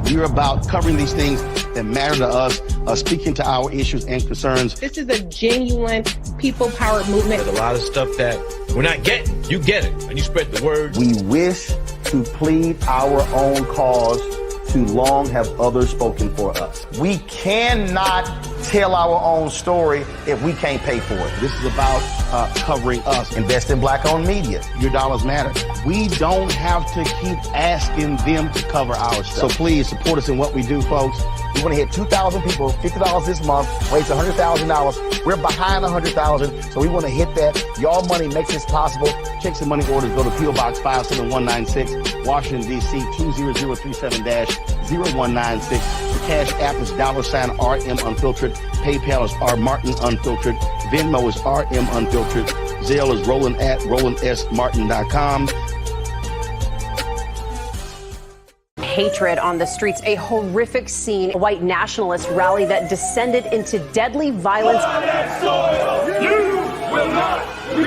we're about covering these things that matter to us, speaking to our issues and concerns. This is a genuine people-powered movement. There's a lot of stuff that we're not getting. You get it, and you spread the word. We wish to plead our own cause. Too long have others spoken for us. We cannot tell our own story if we can't pay for it. This is about covering us. Invest in black-owned media. Your dollars matter. We don't have to keep asking them to cover our stuff. So please support us in what we do, folks. We want to hit 2,000 people, $50 this month, raise $100,000. We're behind 100,000, so we want to hit that. Y'all money makes this possible. Checks and money orders go to P.O. Box 57196, Washington, D.C. 20037-0196. The Cash App is $RM Unfiltered. PayPal is R Martin Unfiltered. Venmo is RM Unfiltered. Zelle is Roland at RolandSMartin.com. Hatred on the streets, a horrific scene, a white nationalist rally that descended into deadly violence.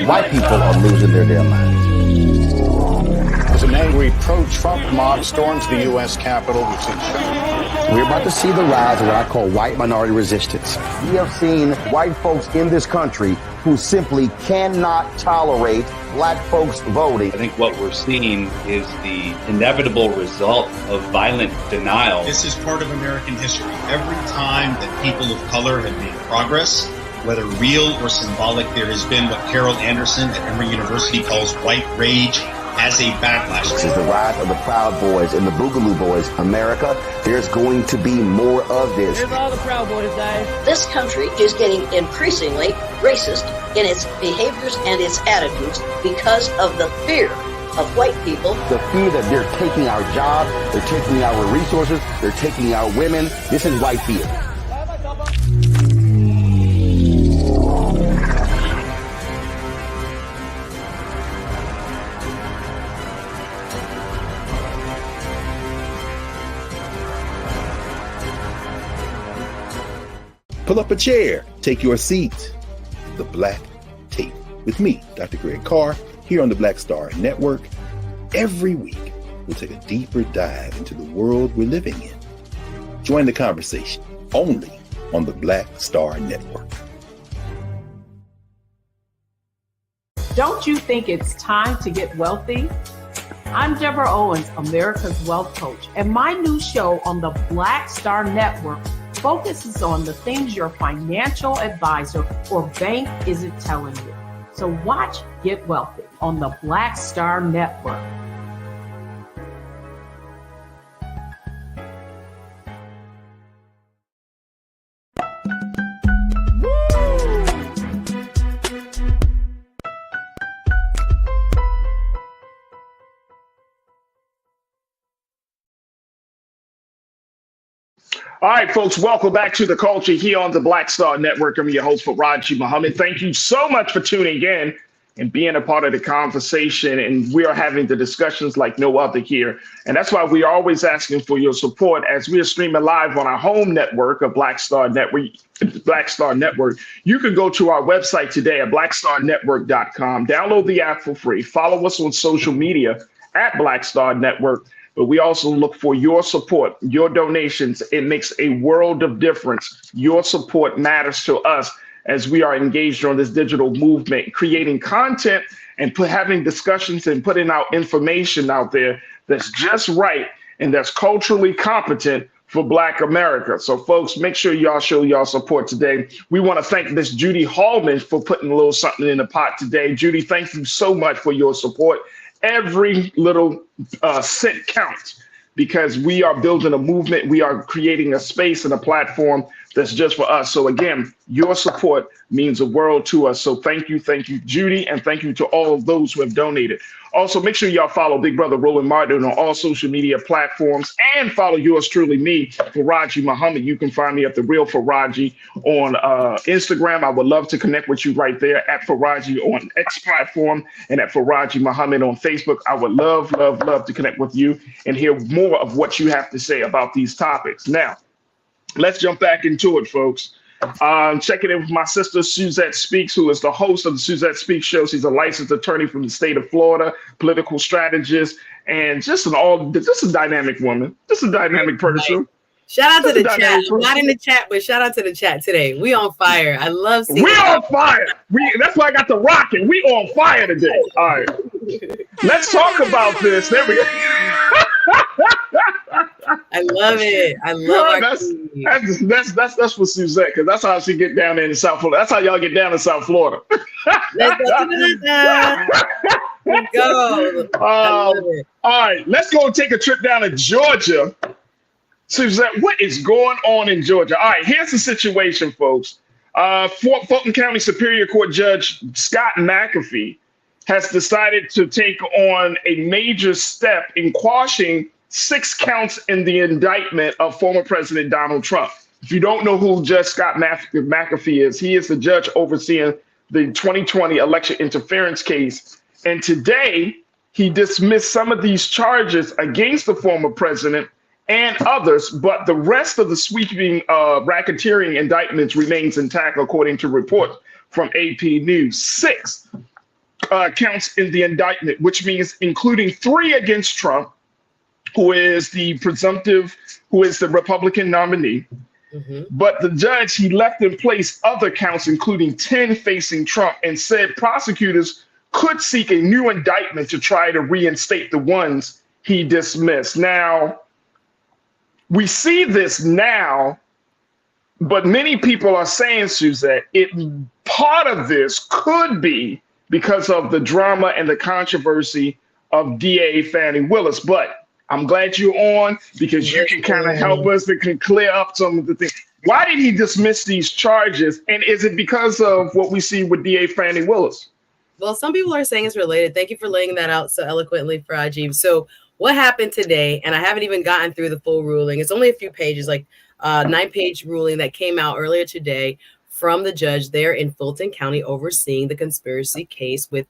White people are losing their damn minds. As an angry pro-Trump mob storms the U.S. Capitol, we've seen We're about to see the rise of what I call white minority resistance. We have seen white folks in this country who simply cannot tolerate black folks voting. I think what we're seeing is the inevitable result of violent denial. This is part of American history. Every time that people of color have made progress, whether real or symbolic, there has been what Carol Anderson at Emory University calls white rage as a backlash. This is the rise of the Proud Boys and the Boogaloo Boys. America, there's going to be more of this. Here's all the Proud Boys, guys. This country is getting increasingly racist in its behaviors and its attitudes because of the fear of white people. The fear that they're taking our jobs, they're taking our resources, they're taking our women. This is white fear. Pull up a chair, take your seat. The Black Tape with me, Dr. Greg Carr, here on the Black Star Network. Every week, we'll take a deeper dive into the world we're living in. Join the conversation only on the Black Star Network. Don't you think it's time to get wealthy? I'm Deborah Owens, America's Wealth Coach, and my new show on the Black Star Network focuses on the things your financial advisor or bank isn't telling you. So watch Get Wealthy on the Black Star Network. All right, folks, welcome back to The Culture here on the Black Star Network. I'm your host, Raji Muhammad. Thank you so much for tuning in and being a part of the conversation. And we are having the discussions like no other here. And that's why we are always asking for your support as we are streaming live on our home network of Black Star Network. You can go to our website today at blackstarnetwork.com. Download the app for free. Follow us on social media at Black Star Network. But we also look for your support, your donations. It makes a world of difference. Your support matters to us as we are engaged on this digital movement, creating content and having discussions and putting out information out there that's just right and that's culturally competent for Black America. So folks, make sure y'all show y'all support today. We want to thank Miss Judy Hallman for putting a little something in the pot today. Judy, thank you so much for your support. Every little cent counts, because we are building a movement. We are creating a space and a platform that's just for us. So again, your support means the world to us. So thank you, Judy, and thank you to all of those who have donated. Also, make sure y'all follow Big Brother Roland Martin on all social media platforms, and follow yours truly, me, Faraji Muhammad. You can find me at The Real Faraji on Instagram. I would love to connect with you right there at Faraji on X platform, and at Faraji Muhammad on Facebook. I would love to connect with you and hear more of what you have to say about these topics. Now, let's jump back into it, folks. Checking in with my sister, Suzette Speaks, who is the host of the Suzette Speaks show. She's a licensed attorney from the state of Florida, political strategist, and just a dynamic woman, just a dynamic person. Shout out to the chat. Not in the chat, but shout out to the chat today. We on fire. I love seeing We on fire. That's why I got the rocket. We on fire today. All right. Let's talk about this. There we go. I love it. I love that's for Suzette, because that's how she get down there in South Florida. That's how y'all get down in South Florida. Let's go. All right, let's go take a trip down to Georgia. Suzette, what is going on in Georgia? All right, here's the situation, folks. Fulton County Superior Court Judge Scott McAfee has decided to take on a major step in quashing 6 counts in the indictment of former President Donald Trump. If you don't know who Judge Scott McAfee is, he is the judge overseeing the 2020 election interference case. And today, he dismissed some of these charges against the former president and others, but the rest of the sweeping racketeering indictments remains intact, according to reports from AP News. 6 counts in the indictment, which means including 3 against Trump, who is the Republican nominee. Mm-hmm. But the judge, he left in place other counts, including 10 facing Trump, and said prosecutors could seek a new indictment to try to reinstate the ones he dismissed. Now, we see this now, but many people are saying, Suzette, part of this could be because of the drama and the controversy of DA Fani Willis. But I'm glad you're on, because you can kind of help us to clear up some of the things. Why did he dismiss these charges? And is it because of what we see with DA Fani Willis? Well, some people are saying it's related. Thank you for laying that out so eloquently, Faraji. So what happened today, and I haven't even gotten through the full ruling. It's only a few pages, like 9-page ruling that came out earlier today from the judge there in Fulton County overseeing the conspiracy case with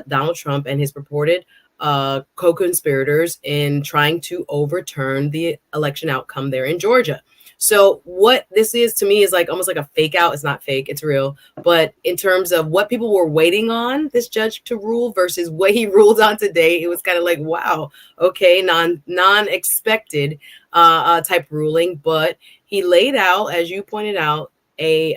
Donald Trump and his purported co-conspirators in trying to overturn the election outcome there in Georgia. So what this is to me is like almost like a fake out. It's not fake, it's real. But in terms of what people were waiting on this judge to rule versus what he ruled on today, it was kind of like, wow, okay, non-expected type ruling. But he laid out, as you pointed out, a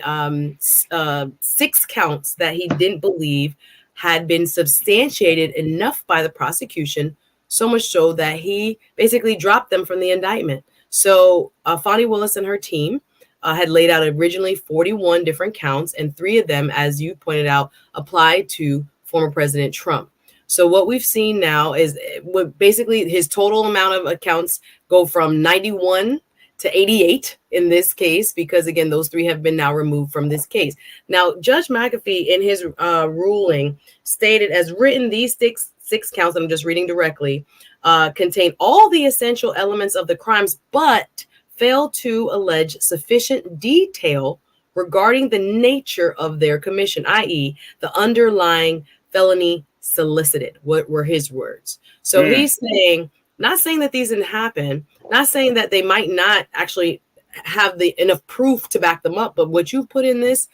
6 counts that he didn't believe had been substantiated enough by the prosecution, so much so that he basically dropped them from the indictment. So Fani Willis and her team had laid out originally 41 different counts, and 3 of them, as you pointed out, applied to former President Trump. So what we've seen now is basically his total amount of accounts go from 91 to 88 in this case, because again, those 3 have been now removed from this case. Now, Judge McAfee in his ruling stated, as written, these 6 counts, I'm just reading directly, contain all the essential elements of the crimes, but fail to allege sufficient detail regarding the nature of their commission, i.e. the underlying felony solicited. What were his words? So he's saying, not saying that these didn't happen, not saying that they might not actually have enough proof to back them up, but what you've put in this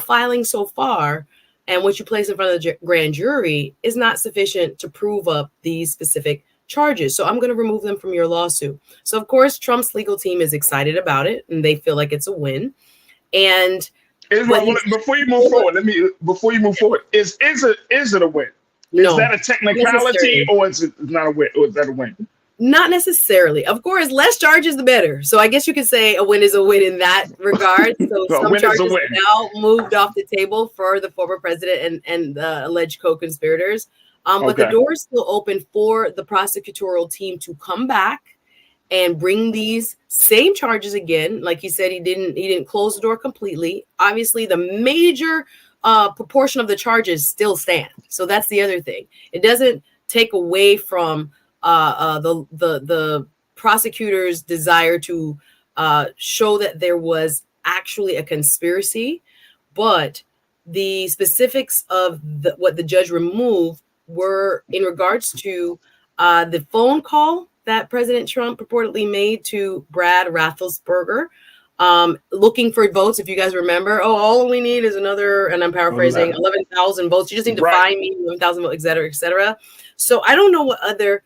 filing so far and what you place in front of the grand jury is not sufficient to prove up these specific charges. So I'm going to remove them from your lawsuit. So of course, Trump's legal team is excited about it and they feel like it's a win. And Before you move forward, is it a win? No, is that a technicality, or is it not a win? Or is that a win? Not necessarily. Of course, less charges the better. So I guess you could say a win is a win in that regard. So some charges are now moved off the table for the former president and the alleged co-conspirators. But the door is still open for the prosecutorial team to come back and bring these same charges again. Like he said, he didn't close the door completely. Obviously, the major proportion of the charges still stand. So that's the other thing. It doesn't take away from the prosecutor's desire to show that there was actually a conspiracy, but the specifics of what the judge removed were in regards to the phone call that President Trump purportedly made to Brad Raffensperger, looking for votes. If you guys remember, all we need is another, and I'm paraphrasing, 11,000 votes. You just need to find me 11,000 votes, et cetera, et cetera. So I don't know what other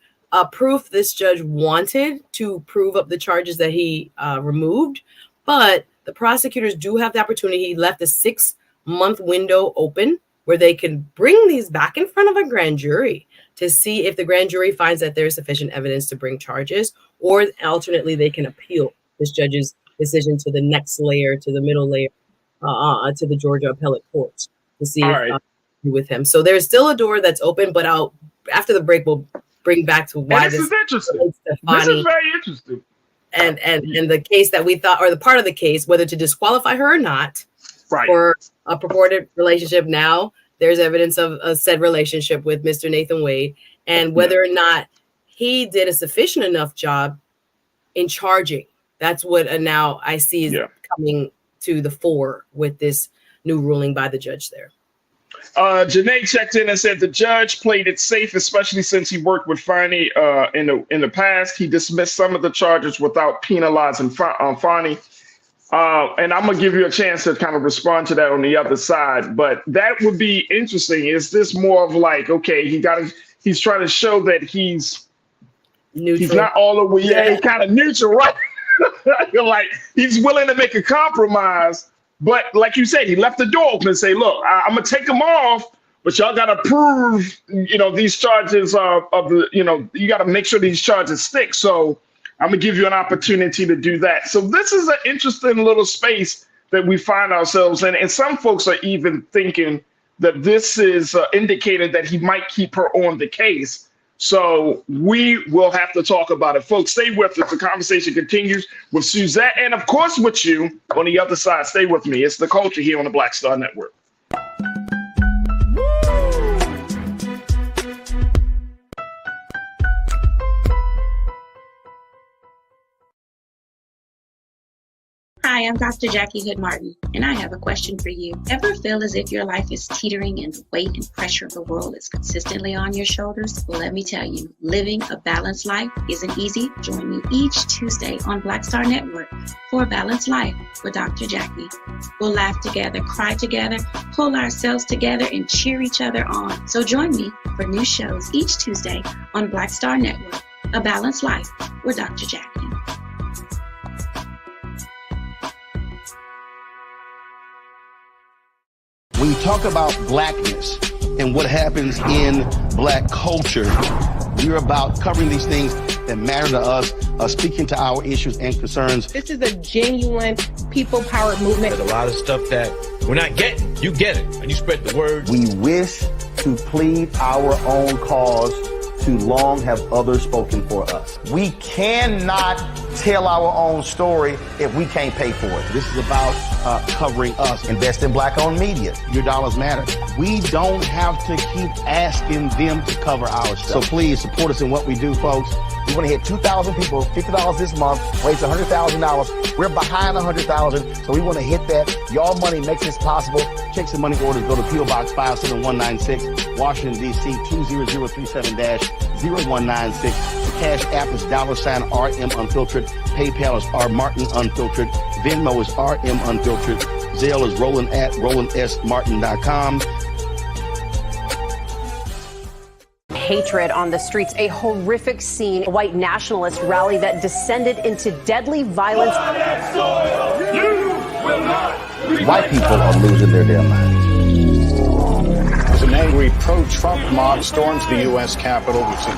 proof this judge wanted to prove up the charges that he removed, but the prosecutors do have the opportunity. He left a 6-month window open where they can bring these back in front of a grand jury to see if the grand jury finds that there is sufficient evidence to bring charges, or alternately they can appeal this judge's decision to the next layer, to the middle layer, to the Georgia appellate courts to see with him. So there's still a door that's open, but after the break we'll bring back to why this is interesting. This is very interesting. And the case that we thought, or the part of the case, whether to disqualify her or not, for a purported relationship. Now there's evidence of a said relationship with Mr. Nathan Wade, and whether or not he did a sufficient enough job in charging. That's what now I see is coming to the fore with this new ruling by the judge there. Janae checked in and said the judge played it safe, especially since he worked with Fani in the past. He dismissed some of the charges without penalizing Fani. And I'm going to give you a chance to kind of respond to that on the other side. But that would be interesting. Is this more of like, okay, he's trying to show that he's neutral. He's not all the way, he's kind of neutral, right? Like he's willing to make a compromise. But like you said, he left the door open and say, look, I'm going to take them off, but y'all got to prove, these charges of the, you got to make sure these charges stick. So I'm going to give you an opportunity to do that. So this is an interesting little space that we find ourselves in. And some folks are even thinking that this is indicated that he might keep her on the case. So we will have to talk about it. Folks, stay with us. The conversation continues with Suzette and, of course, with you on the other side. Stay with me. It's The Culture here on the Black Star Network. Hi, I'm Dr. Jackie Hood Martin, and I have a question for you. Ever feel as if your life is teetering and the weight and pressure of the world is consistently on your shoulders? Well, let me tell you, living a balanced life isn't easy. Join me each Tuesday on Black Star Network for A Balanced Life with Dr. Jackie. We'll laugh together, cry together, pull ourselves together, and cheer each other on. So join me for new shows each Tuesday on Black Star Network, A Balanced Life with Dr. Jackie. When you talk about blackness and what happens in black culture, we're about covering these things that matter to us, speaking to our issues and concerns. This is a genuine people-powered movement. There's a lot of stuff that we're not getting. You get it, and you spread the word. We wish to plead our own cause. Too long have others spoken for us. We cannot tell our own story if we can't pay for it. This is about covering us. Invest in black-owned media. Your dollars matter. We don't have to keep asking them to cover our stuff. So please support us in what we do, folks. We want to hit 2,000 people, $50 this month, raise $100,000. We're behind 100,000, so we want to hit that. Your money makes this possible. Check some money orders. Go to P.O. Box 57196, Washington, D.C. 20037-0196. The Cash App is $RM Unfiltered. PayPal is R Martin Unfiltered. Venmo is RM Unfiltered. Zelle is Roland@RolandSMartin.com. Hatred on the streets, a horrific scene, a white nationalist rally that descended into deadly violence. You will not White people are losing their damn minds. As an angry pro-Trump mob storms the U.S. Capitol, we've seen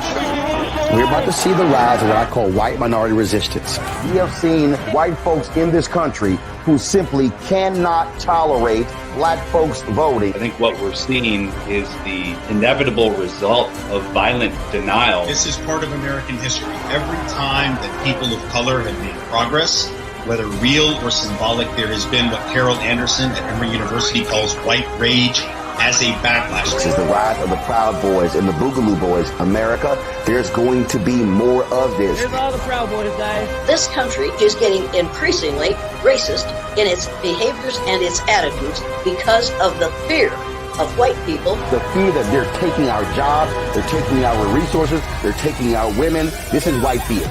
We're about to see the rise of what I call white minority resistance. We have seen white folks in this country who simply cannot tolerate black folks voting. I think what we're seeing is the inevitable result of violent denial. This is part of American history. Every time that people of color have made progress, whether real or symbolic, there has been what Carol Anderson at Emory University calls white rage as a backlash. This is the rise of the Proud Boys and the Boogaloo Boys. America, there's going to be more of this. There's all the Proud Boys, guys. This country is getting increasingly racist in its behaviors and its attitudes because of the fear of white people. The fear that they're taking our jobs, they're taking our resources, they're taking our women. This is white fear.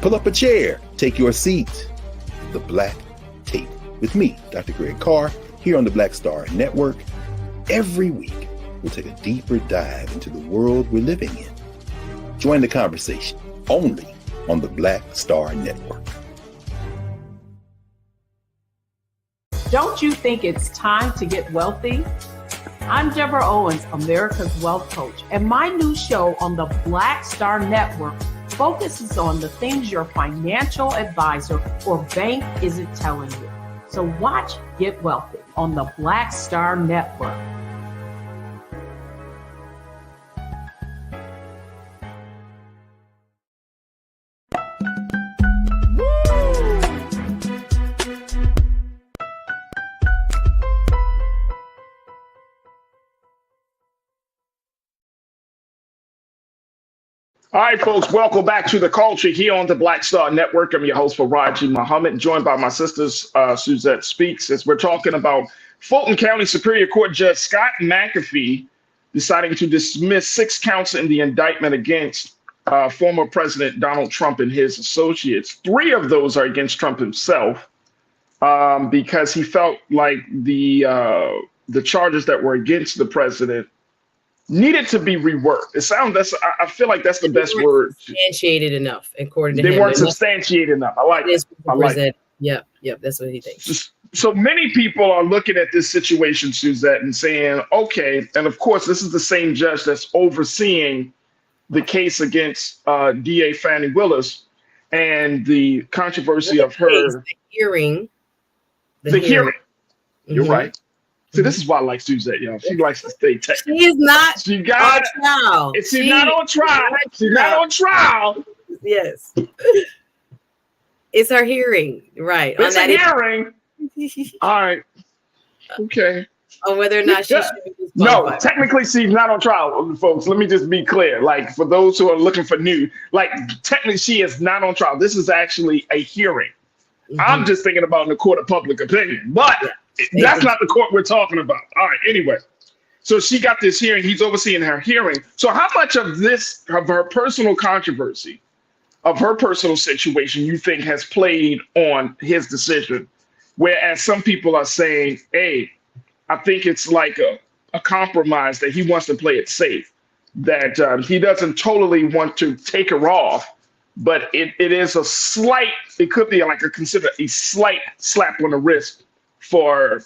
Pull up a chair, take your seat. The Black Tape with me, Dr. Greg Carr, here on the Black Star Network. Every week, we'll take a deeper dive into the world we're living in. Join the conversation only on the Black Star Network. Don't you think it's time to get wealthy? I'm Deborah Owens, America's Wealth Coach, and my new show on the Black Star Network focuses on the things your financial advisor or bank isn't telling you. So watch Get Wealthy on the Black Star Network. All right, folks, welcome back to The Culture here on the Black Star Network. I'm your host, Faraji Muhammad, joined by my sisters, Suzette Speaks, as we're talking about Fulton County Superior Court Judge Scott McAfee deciding to dismiss 6 counts in the indictment against former President Donald Trump and his associates. 3 of those are against Trump himself because he felt like the charges that were against the president needed to be reworked. I feel like that's the best word. Substantiated enough, according to him. They weren't substantiated enough. I like it. Yep, that's what he thinks. So many people are looking at this situation, Suzette, and saying, okay, and of course, this is the same judge that's overseeing the case against DA Fannie Willis and the controversy of her. The hearing. The hearing. You're right. See, this is why I like Suzette, y'all. She likes to stay technical. She is not on trial. She's not on trial. She's not on trial. Yes. It's her hearing, right? It's a hearing. All right. Okay. On whether or not she should be disqualified. No, technically she's not on trial, folks. Let me just be clear. Like, for those who are looking for news, like, technically she is not on trial. This is actually a hearing. I'm just thinking about in the court of public opinion, but that's not the court we're talking about. All right. Anyway, so she got this hearing. He's overseeing her hearing. So how much of her personal controversy, of her personal situation, you think has played on his decision? Whereas some people are saying, hey, I think it's like a compromise that he wants to play it safe, that he doesn't totally want to take her off, but it is a slight, it could be like consider a slight slap on the wrist for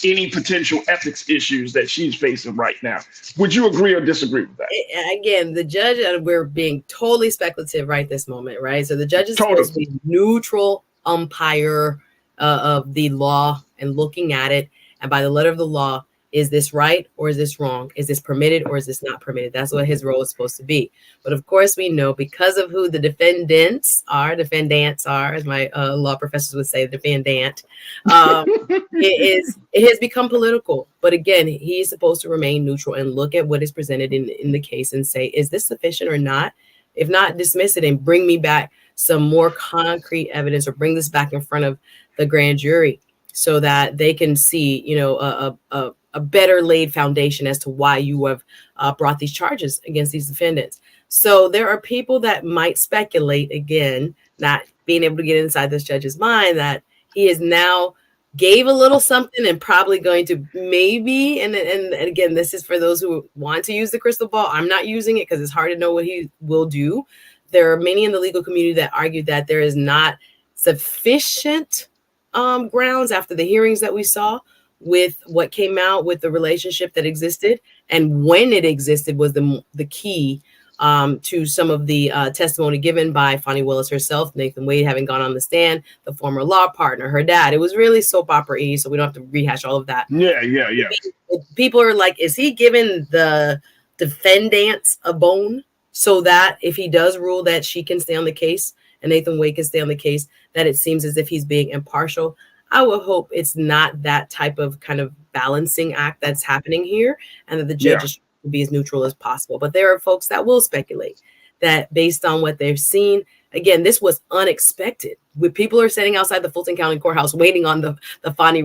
any potential ethics issues that she's facing right now. Would you agree or disagree with that? Again, the judge, and we're being totally speculative right this moment, right? So the judge is supposed to be neutral umpire of the law and looking at it. And by the letter of the law, is this right or is this wrong? Is this permitted or is this not permitted? That's what his role is supposed to be. But of course, we know because of who the defendants are, as my law professors would say, defendant, it has become political. But again, he's supposed to remain neutral and look at what is presented in the case and say, is this sufficient or not? If not, dismiss it and bring me back some more concrete evidence, or bring this back in front of the grand jury so that they can see, a better laid foundation as to why you have brought these charges against these defendants. So there are people that might speculate, again, not being able to get inside this judge's mind, that he is now gave a little something and probably going to maybe, and again, this is for those who want to use the crystal ball. I'm not using it because it's hard to know what he will do. There are many in the legal community that argue that there is not sufficient grounds after the hearings that we saw with what came out with the relationship that existed, and when it existed was the key to some of the testimony given by Fani Willis herself, Nathan Wade having gone on the stand, the former law partner, her dad. It was really soap opera-y, so we don't have to rehash all of that. Yeah. People are like, is he giving the defendants a bone so that if he does rule that she can stay on the case and Nathan Wade can stay on the case, that it seems as if he's being impartial? I would hope it's not that type of kind of balancing act that's happening here, and that the judges should be as neutral as possible. But there are folks that will speculate that based on what they've seen, again, this was unexpected. When people are sitting outside the Fulton County Courthouse waiting on the Fani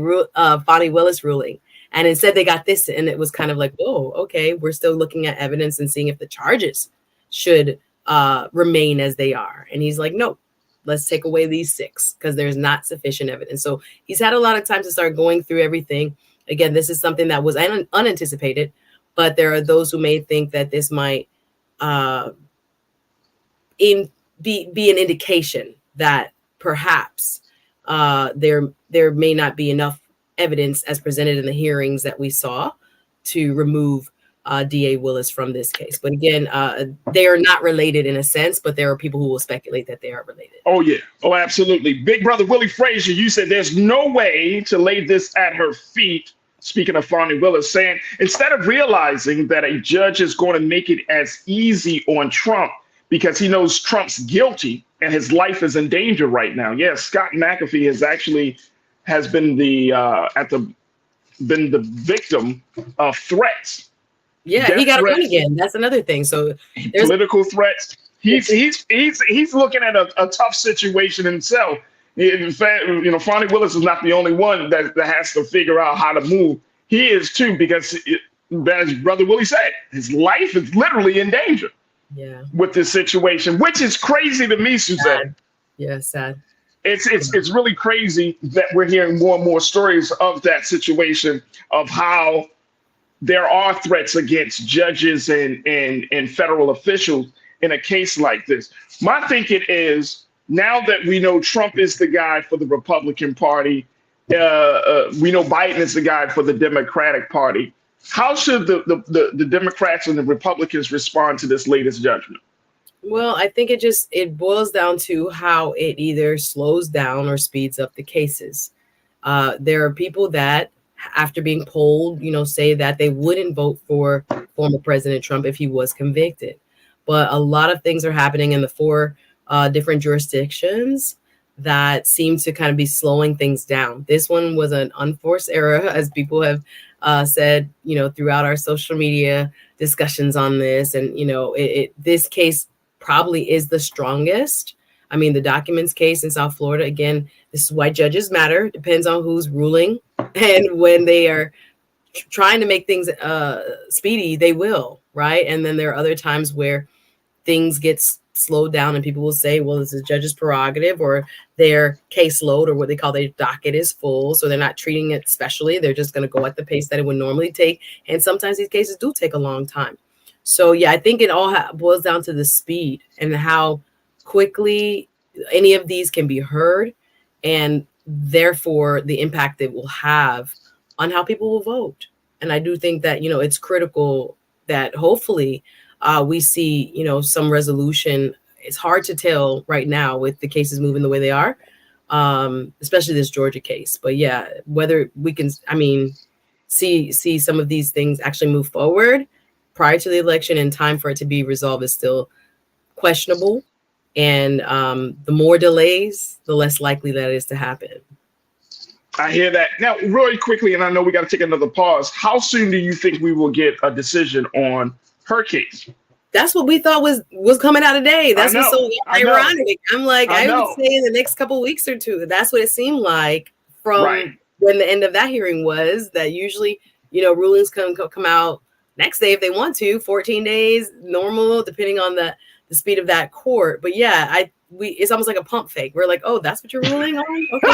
Willis ruling, and instead they got this, and it was kind of like, oh, okay, we're still looking at evidence and seeing if the charges should remain as they are. And he's like, no. Let's take away these 6 because there's not sufficient evidence. So he's had a lot of time to start going through everything. Again, this is something that was unanticipated, but there are those who may think that this might be an indication that perhaps there may not be enough evidence as presented in the hearings that we saw to remove DA Willis from this case. But again, they are not related in a sense, but there are people who will speculate that they are related. Oh, yeah. Oh, absolutely. Big brother Willie Frazier, you said there's no way to lay this at her feet. Speaking of Fani Willis, saying instead of realizing that a judge is going to make it as easy on Trump because he knows Trump's guilty and his life is in danger right now. Yes, Scott McAfee has been the victim of threats. Yeah, he got run again. That's another thing. So political threats. He's looking at a tough situation himself. In fact, Fani Willis is not the only one that has to figure out how to move. He is too, because as Brother Willie said, his life is literally in danger. Yeah. With this situation, which is crazy to me, Suzette. Yeah, sad. It's really crazy that we're hearing more and more stories of that situation, of how there are threats against judges and federal officials in a case like this. My thinking is, now that we know Trump is the guy for the Republican Party, we know Biden is the guy for the Democratic Party. How should the Democrats and the Republicans respond to this latest judgment? Well, I think it boils down to how it either slows down or speeds up the cases. There are people that, after being polled, say that they wouldn't vote for former President Trump if he was convicted. But a lot of things are happening in the 4 different jurisdictions that seem to kind of be slowing things down. This one was an unforced error, as people have said, throughout our social media discussions on this. And, this case probably is the strongest. I mean, the documents case in South Florida, again, this is why judges matter. Depends on who's ruling. And when they are trying to make things speedy, they will, right? And then there are other times where things get slowed down and people will say, well, this is a judge's prerogative, or their caseload, or what they call their docket, is full. So they're not treating it specially. They're just going to go at the pace that it would normally take. And sometimes these cases do take a long time. So, yeah, I think it all boils down to the speed and how quickly any of these can be heard, and therefore the impact it will have on how people will vote. And I do think that, it's critical that hopefully we see, some resolution. It's hard to tell right now with the cases moving the way they are, especially this Georgia case. But yeah, whether we can, see some of these things actually move forward prior to the election in time for it to be resolved is still questionable. And the more delays, the less likely that is to happen. I hear that. Now, really quickly, and I know we got to take another pause. How soon do you think we will get a decision on her case? That's what we thought was coming out today. That's what's so ironic. I'm like, I would say in the next couple of weeks or two. That's what it seemed like from when the end of that hearing was. That usually, rulings come out next day if they want to, 14 days, normal, depending on the speed of that court. But yeah, it's almost like a pump fake. We're like, oh, that's what you're ruling on? Okay,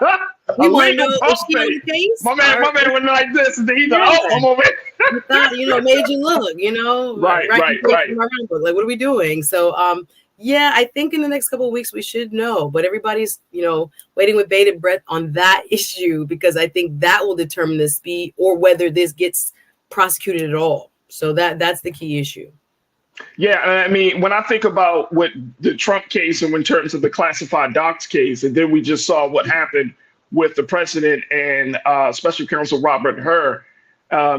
thanks. We want to know is she on the case? My man went like this, and he's like, oh, I'm over it. We thought, made you look, Right. Like, what are we doing? So, yeah, I think in the next couple of weeks we should know, but everybody's, waiting with bated breath on that issue, because I think that will determine the speed or whether this gets prosecuted at all. So that's the key issue. Yeah, I mean, when I think about what the Trump case and in terms of the classified docs case, and then we just saw what happened with the president and Special Counsel Robert Hur,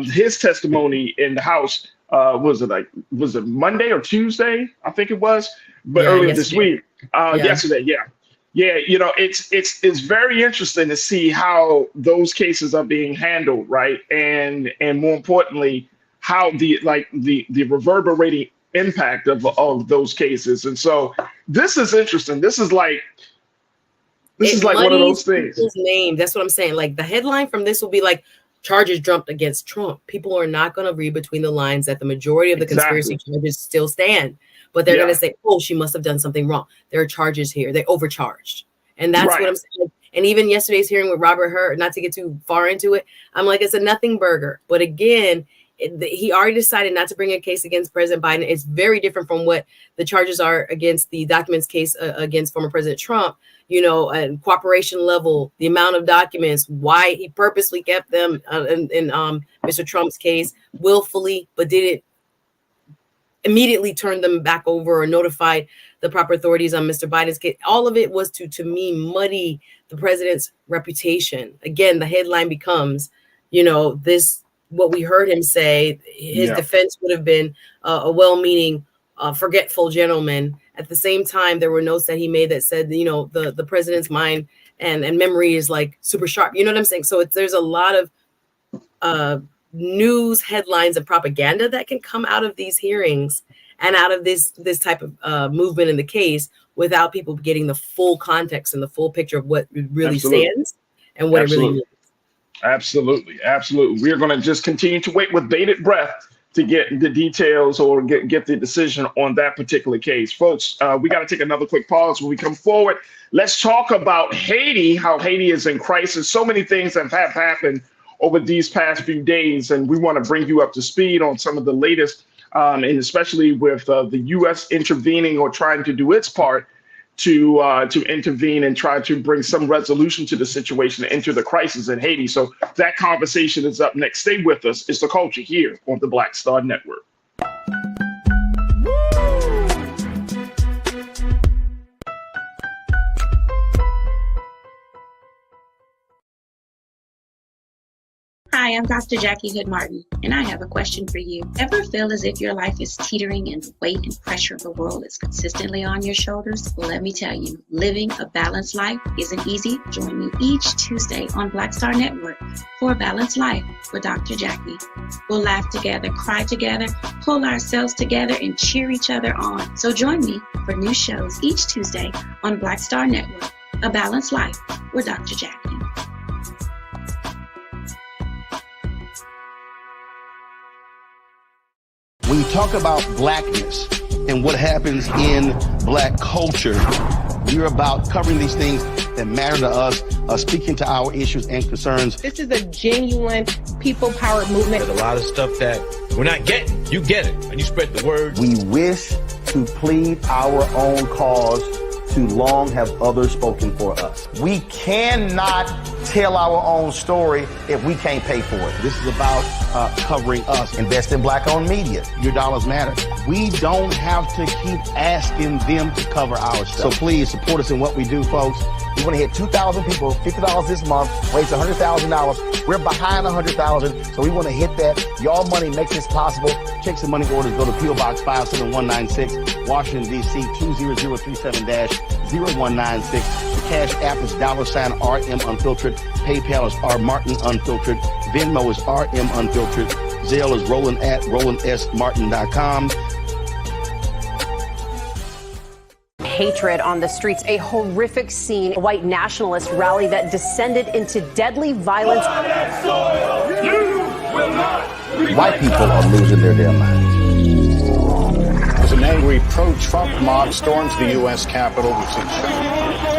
his testimony in the House, was it Monday or Tuesday? I think it was, but earlier this week, yesterday. Yeah. It's very interesting to see how those cases are being handled, right? And more importantly, how the reverberating impact of those cases. And so this is interesting. This is like one of those things. Name. That's what I'm saying. Like, the headline from this will be like, charges dropped against Trump. People are not going to read between the lines that the majority of the conspiracy charges still stand, but they're going to say, oh, she must have done something wrong. There are charges here. They overcharged. And that's what I'm saying. And even yesterday's hearing with Robert Hur, not to get too far into it, I'm like, it's a nothing burger. But again, he already decided not to bring a case against President Biden. It's very different from what the charges are against the documents case against former President Trump, and cooperation level, the amount of documents, why he purposely kept them in Mr. Trump's case willfully, but didn't immediately turn them back over or notified the proper authorities on Mr. Biden's case. All of it was to me muddy the president's reputation. Again, the headline becomes, this, what we heard him say, his defense would have been a well-meaning, forgetful gentleman. At the same time, there were notes that he made that said, the president's mind and memory is like super sharp. You know what I'm saying? So there's a lot of news headlines and propaganda that can come out of these hearings and out of this type of movement in the case without people getting the full context and the full picture of what really stands and what it really means. Absolutely. We're going to just continue to wait with bated breath to get the details or get the decision on that particular case. Folks, we got to take another quick pause when we come forward. Let's talk about Haiti, how Haiti is in crisis. So many things have happened over these past few days, and we want to bring you up to speed on some of the latest, and especially with the U.S. intervening or trying to do its part to intervene and try to bring some resolution to the situation and enter the crisis in Haiti. So that conversation is up next. Stay with us. It's The Culture here on the Black Star Network. Hi, I'm Dr. Jackie Hood Martin, and I have a question for you. Ever feel as if your life is teetering and the weight and pressure of the world is consistently on your shoulders? Well, let me tell you, living a balanced life isn't easy. Join me each Tuesday on Black Star Network for A Balanced Life with Dr. Jackie. We'll laugh together, cry together, pull ourselves together, and cheer each other on. So join me for new shows each Tuesday on Black Star Network, A Balanced Life with Dr. Jackie. When you talk about blackness and what happens in black culture, we're about covering these things that matter to us, speaking to our issues and concerns. This is a genuine people-powered movement. There's a lot of stuff that we're not getting. You get it, and you spread the word. We wish to plead our own cause. Too long have others spoken for us. We cannot tell our own story if we can't pay for it. This is about covering us. Invest in black-owned media. Your dollars matter. We don't have to keep asking them to cover our stuff. So please support us in what we do, folks. We want to hit 2,000 people, $50 this month, raise $100,000. We're behind $100,000, so we want to hit that. Y'all money makes this possible. Checks and money orders go to P.O. Box 57196, Washington, D.C. 20037-0196. The Cash App is $RM Unfiltered. PayPal is R Martin Unfiltered. Venmo is RM Unfiltered. Zelle is Roland at RolandSMartin.com. Hatred on the streets, a horrific scene, a white nationalist rally that descended into deadly violence. White people are losing their damn minds. As an angry pro-Trump mob storms the U.S. Capitol, we've seen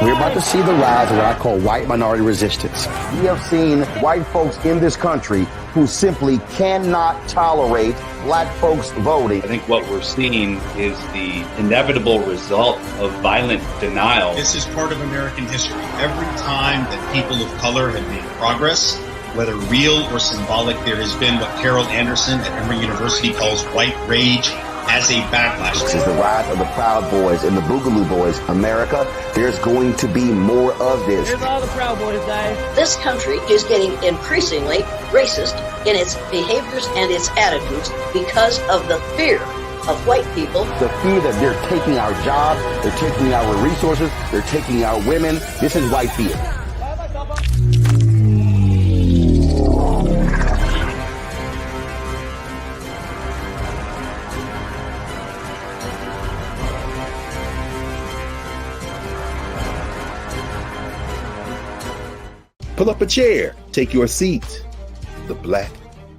We're about to see the rise of what I call white minority resistance. We have seen white folks in this country who simply cannot tolerate black folks voting. I think what we're seeing is the inevitable result of violent denial. This is part of American history. Every time that people of color have made progress, whether real or symbolic, there has been what Carol Anderson at Emory University calls white rage as a backlash. This is the rise of the Proud Boys and the Boogaloo Boys. America, there's going to be more of this. Here's all the Proud Boys, guys. This country is getting increasingly racist in its behaviors and its attitudes because of the fear of white people. The fear that they're taking our jobs, they're taking our resources, they're taking our women. This is white fear. Pull up a chair, take your seat. The Black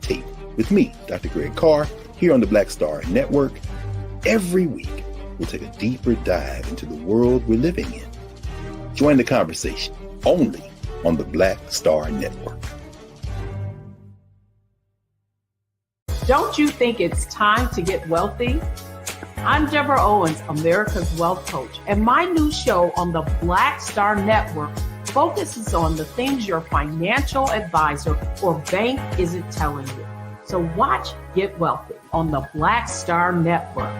Tape with me, Dr. Greg Carr, here on the Black Star Network. Every week, we'll take a deeper dive into the world we're living in. Join the conversation only on the Black Star Network. Don't you think it's time to get wealthy? I'm Deborah Owens, America's Wealth Coach, and my new show on the Black Star Network focuses on the things your financial advisor or bank isn't telling you. So watch Get Wealthy on the Black Star Network.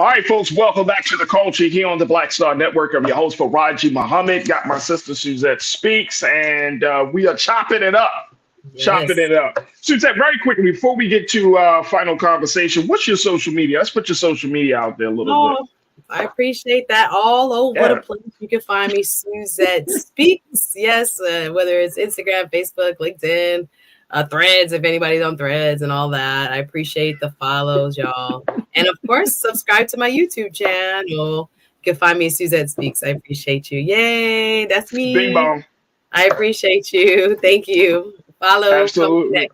All right, folks, welcome back to The Culture here on the Black Star Network. I'm your host, Faraji Muhammad. Got my sister Suzette Speaks, and we are chopping it up. Yes. Chopping it up. Suzette, very quickly, before we get to final conversation, what's your social media? Let's put your social media out there a little bit. I appreciate that. All over the place. You can find me, Suzette Speaks. Yes, whether it's Instagram, Facebook, LinkedIn, Threads, if anybody's on Threads and all that. I appreciate the follows, y'all. And of course, subscribe to my YouTube channel. You can find me, Suzette Speaks. I appreciate you. Yay, that's me. Bing bong. I appreciate you. Thank you. Follow. Absolutely.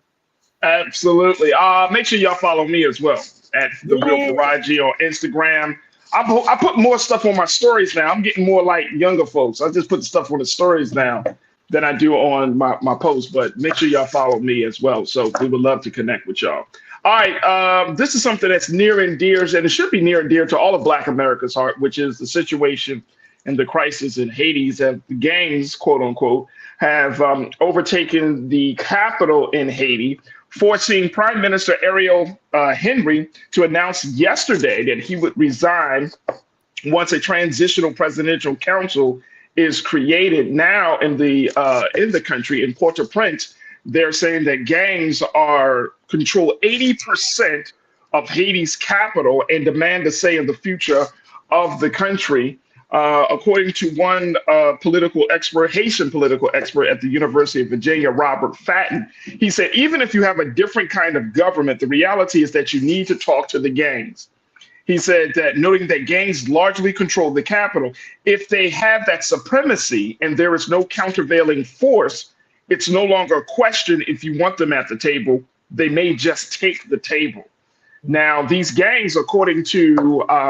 Absolutely. Make sure y'all follow me as well at The Real Faraji on Instagram. I put more stuff on my stories now. I'm getting more like younger folks. I just put stuff on the stories now than I do on my posts, but make sure y'all follow me as well. So we would love to connect with y'all. All right, this is something that's near and dear, and it should be near and dear to all of Black America's heart, which is the situation and the crisis in Haiti. That the gangs, quote unquote, have overtaken the capital in Haiti, forcing Prime Minister Ariel Henry to announce yesterday that he would resign once a transitional presidential council is created. Now in the country, in Port-au-Prince, they're saying that gangs control 80% of Haiti's capital and demand a say in the future of the country. According to one political expert, Haitian political expert at the University of Virginia, Robert Fatton, he said, even if you have a different kind of government, the reality is that you need to talk to the gangs. He said that, noting that gangs largely control the capital, if they have that supremacy and there is no countervailing force, it's no longer a question if you want them at the table. They may just take the table. Now, these gangs, according to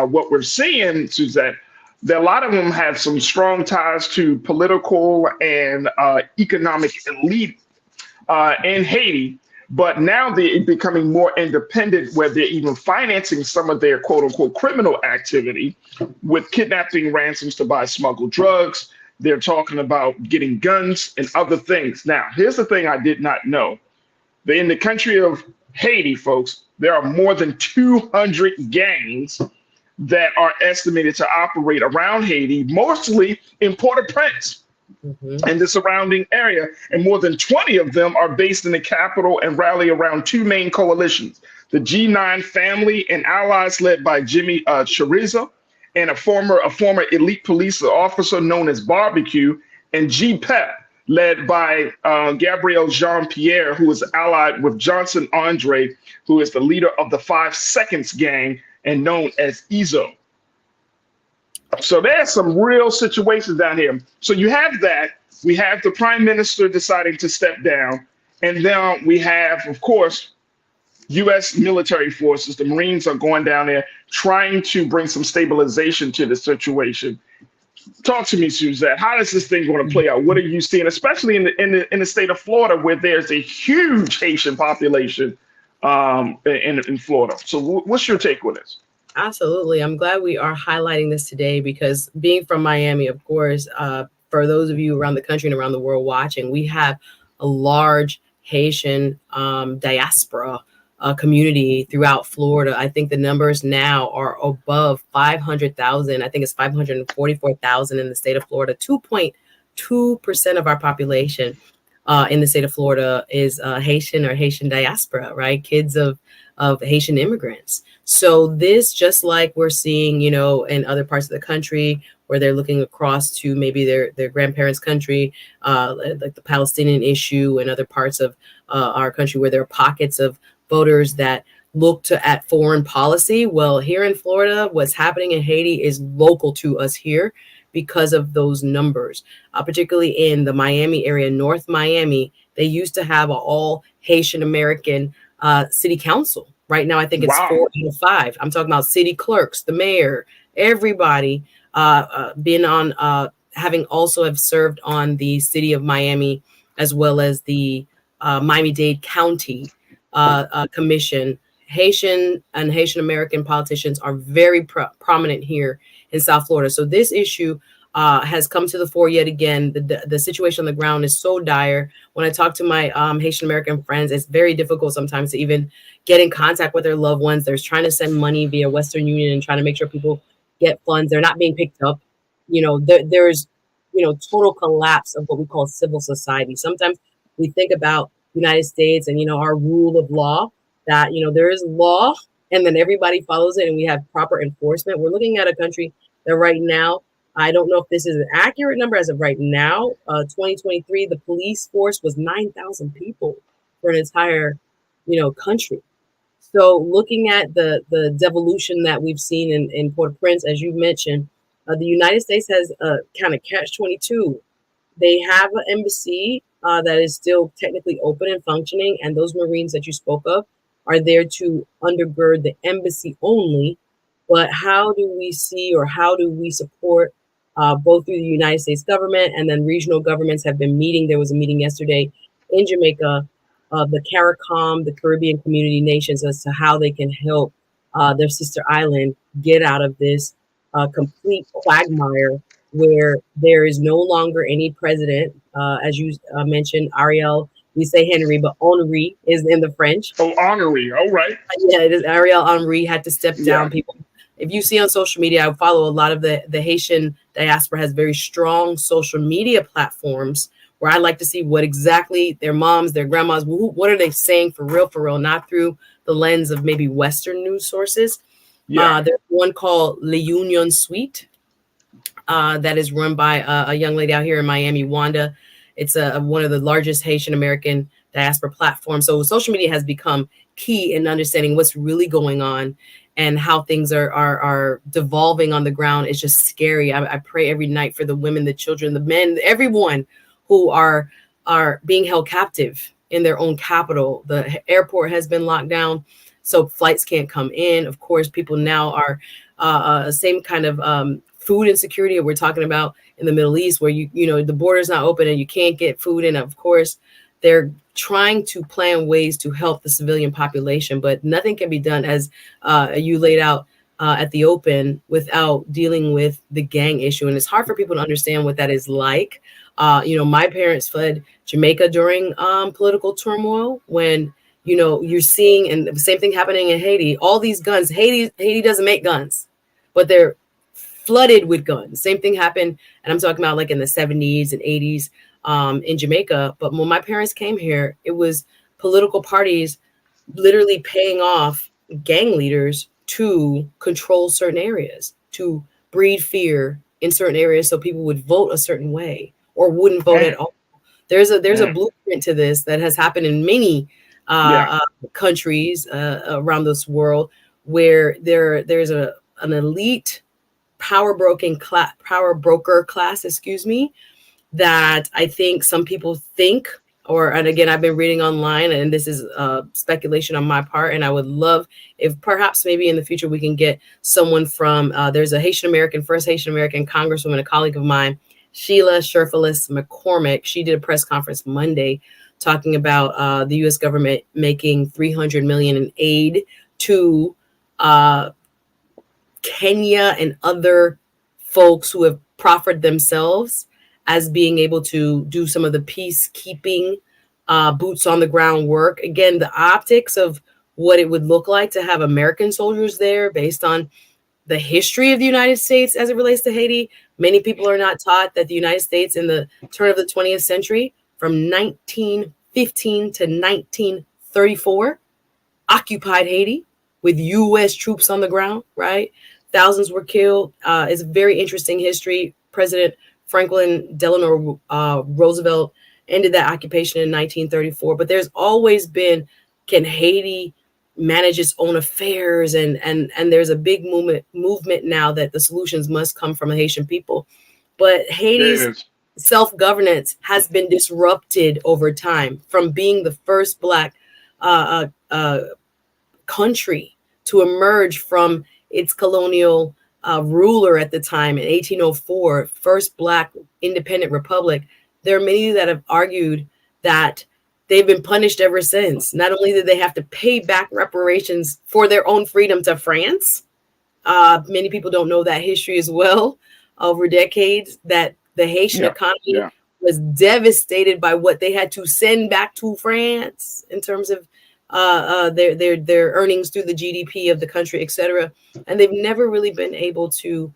what we're seeing, Suzette, that a lot of them have some strong ties to political and economic elite in Haiti. But now they're becoming more independent, where they're even financing some of their quote unquote criminal activity with kidnapping, ransoms to buy smuggled drugs. They're talking about getting guns and other things. Now, here's the thing I did not know. In the country of Haiti, folks, there are more than 200 gangs that are estimated to operate around Haiti, mostly in Port-au-Prince and the surrounding area. And more than 20 of them are based in the capital and rally around two main coalitions: the G9 family and allies led by Jimmy Chiriza, and a former elite police officer known as Barbecue, and GPEP, led by Gabriel Jean-Pierre, who is allied with Johnson Andre, who is the leader of the 5 Seconds gang and known as EZO. So there's some real situations down here. So you have that. We have the prime minister deciding to step down. And then we have, of course, U.S. military forces. The Marines are going down there trying to bring some stabilization to the situation. Talk to me, Suzette. How is this thing going to play out? What are you seeing, especially in the state of Florida, where there's a huge Haitian population in Florida? So what's your take with this? Absolutely. I'm glad we are highlighting this today because being from Miami, of course, for those of you around the country and around the world watching, we have a large Haitian diaspora community throughout Florida. I think the numbers now are above 500,000. I think it's 544,000 in the state of Florida. 2.2% of our population in the state of Florida is Haitian or Haitian diaspora, right? Kids of Haitian immigrants. So this, just like we're seeing, you know, in other parts of the country where they're looking across to maybe their grandparents' country, like the Palestinian issue and other parts of our country where there are pockets of voters that look at foreign policy. Well, here in Florida, what's happening in Haiti is local to us here because of those numbers, particularly in the Miami area, North Miami. They used to have an all Haitian American city council. Right now, I think it's 4 out of 5. I'm talking about city clerks, the mayor, everybody been on, having also have served on the city of Miami, as well as the Miami-Dade County Commission. Haitian and Haitian American politicians are very prominent here in South Florida. So this issue has come to the fore yet again. The situation on the ground is so dire. When I talk to my Haitian American friends, it's very difficult sometimes to even get in contact with their loved ones. They're trying to send money via Western Union and trying to make sure people get funds. They're not being picked up. You know, there's, you know, total collapse of what we call civil society. Sometimes we think about the United States and, you know, our rule of law, that, you know, there is law and then everybody follows it and we have proper enforcement. We're looking at a country that right now, I don't know if this is an accurate number as of right now, 2023, the police force was 9,000 people for an entire, you know, country. So looking at the devolution that we've seen in Port-au-Prince, as you mentioned, the United States has a kind of catch-22. They have an embassy that is still technically open and functioning, and those Marines that you spoke of are there to undergird the embassy only. But how do we see, or how do we support both through the United States government and then regional governments have been meeting? There was a meeting yesterday in Jamaica, the CARICOM, the Caribbean Community Nations, as to how they can help their sister island get out of this complete quagmire where there is no longer any president. As you mentioned, Ariel, we say Henry, but Henri is in the French. Oh, Henri, all right. Yeah, it is. Ariel Henry had to step down. People, if you see on social media, I follow a lot of the Haitian diaspora has very strong social media platforms where I like to see what exactly their moms, their grandmas, what are they saying for real, not through the lens of maybe Western news sources. There's one called Le Union Suite that is run by a young lady out here in Miami, Wanda. It's one of the largest Haitian American diaspora platforms. So social media has become key in understanding what's really going on and how things are devolving on the ground. It's just scary. I pray every night for the women, the children, the men, everyone who are being held captive in their own capital. The airport has been locked down, so flights can't come in. Of course, people now are same kind of food insecurity that we're talking about in the Middle East, where you know the border's not open and you can't get food in. Of course, they're trying to plan ways to help the civilian population, but nothing can be done, as you laid out at the open, without dealing with the gang issue. And it's hard for people to understand what that is like. You know, my parents fled Jamaica during political turmoil, when, you know, you're seeing, and the same thing happening in Haiti, all these guns. Haiti doesn't make guns, but they're flooded with guns. Same thing happened, and I'm talking about like in the 70s and 80s in Jamaica. But when my parents came here, it was political parties literally paying off gang leaders to control certain areas, to breed fear in certain areas so people would vote a certain way or wouldn't vote at all. There's a blueprint to this that has happened in many countries around this world, where there's an elite power broker class, that I think some people think, and again, I've been reading online, and this is speculation on my part, and I would love if perhaps maybe in the future we can get someone from, there's a first Haitian American Congresswoman, a colleague of mine, Sheila Sherfilis McCormick. She did a press conference Monday talking about the U.S. government making $300 million in aid to Kenya and other folks who have proffered themselves as being able to do some of the peacekeeping boots on the ground work. Again, the optics of what it would look like to have American soldiers there based on the history of the United States as it relates to Haiti. Many people are not taught that the United States in the turn of the 20th century, from 1915 to 1934, occupied Haiti with U.S. troops on the ground, right? Thousands were killed. It's a very interesting history. President Franklin Delano Roosevelt ended that occupation in 1934. But there's always been, can Haiti manage its own affairs? And there's a big movement now that the solutions must come from the Haitian people. But Haiti's self-governance has been disrupted over time, from being the first Black country to emerge from its colonial ruler at the time in 1804, first Black independent republic. There are many that have argued that they've been punished ever since. Not only did they have to pay back reparations for their own freedom to France, many people don't know that history as well, over decades, that the Haitian economy was devastated by what they had to send back to France in terms of their earnings through the GDP of the country, etc. And they've never really been able to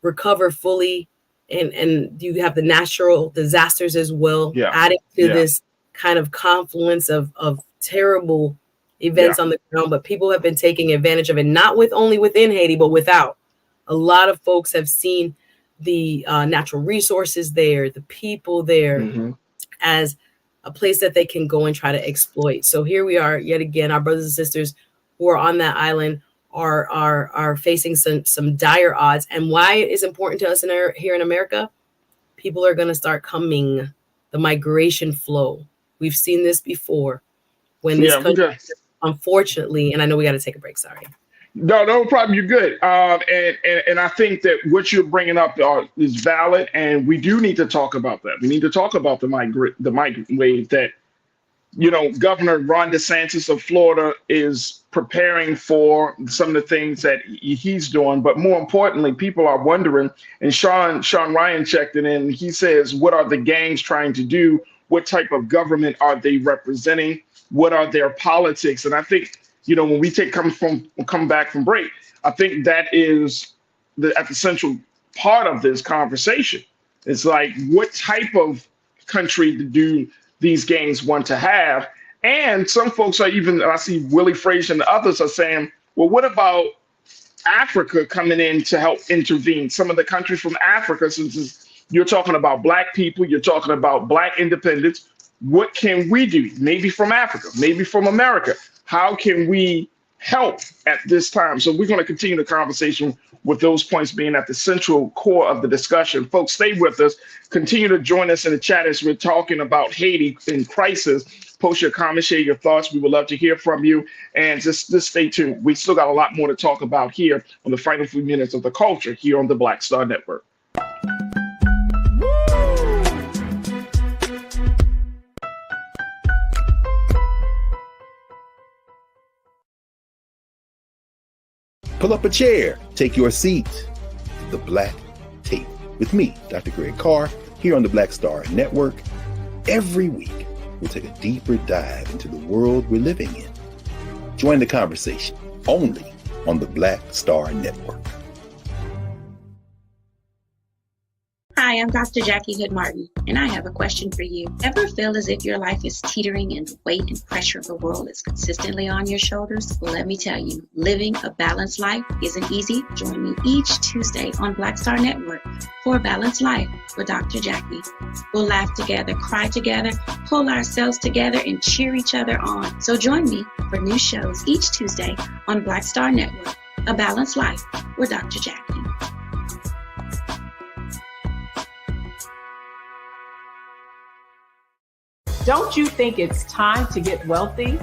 recover fully. And you have the natural disasters as well, adding to this kind of confluence of terrible events on the ground. But people have been taking advantage of it, not only within Haiti, but without. A lot of folks have seen the natural resources there, the people there, as a place that they can go and try to exploit. So here we are yet again, our brothers and sisters who are on that island are facing some dire odds. And why it is important to us here in America, people are going to start coming, the migration flow. We've seen this before when this country, unfortunately, and I know we got to take a break. Sorry. No problem. You're good. And I think that what you're bringing up is valid, and we do need to talk about that. We need to talk about the migrant wave that, Governor Ron DeSantis of Florida is preparing for, some of the things that he's doing. But more importantly, people are wondering, and Sean Ryan checked it in. He says, what are the gangs trying to do? What type of government are they representing? What are their politics? And I think, when we come back from break, I think that is at the central part of this conversation. It's like, what type of country do these gangs want to have? And some folks are even, I see Willie Frazier and others are saying, well, what about Africa coming in to help intervene? Some of the countries from Africa, since you're talking about Black people, you're talking about Black independence. What can we do? Maybe from Africa, maybe from America. How can we help at this time? So we're going to continue the conversation with those points being at the central core of the discussion. Folks, stay with us. Continue to join us in the chat as we're talking about Haiti in crisis. Post your comments, share your thoughts. We would love to hear from you. And just stay tuned. We still got a lot more to talk about here on the final few minutes of the culture here on the Black Star Network. Pull up a chair, take your seat. The Black Tape with me, Dr. Greg Carr, here on the Black Star Network. Every week, we'll take a deeper dive into the world we're living in. Join the conversation only on the Black Star Network. Hi, I'm Dr. Jackie Hood Martin, and I have a question for you. Ever feel as if your life is teetering and the weight and pressure of the world is consistently on your shoulders? Well, let me tell you, living a balanced life isn't easy. Join me each Tuesday on Black Star Network for a Balanced Life with Dr. Jackie. We'll laugh together, cry together, pull ourselves together, and cheer each other on. So join me for new shows each Tuesday on Black Star Network, A Balanced Life with Dr. Jackie. Don't you think it's time to get wealthy?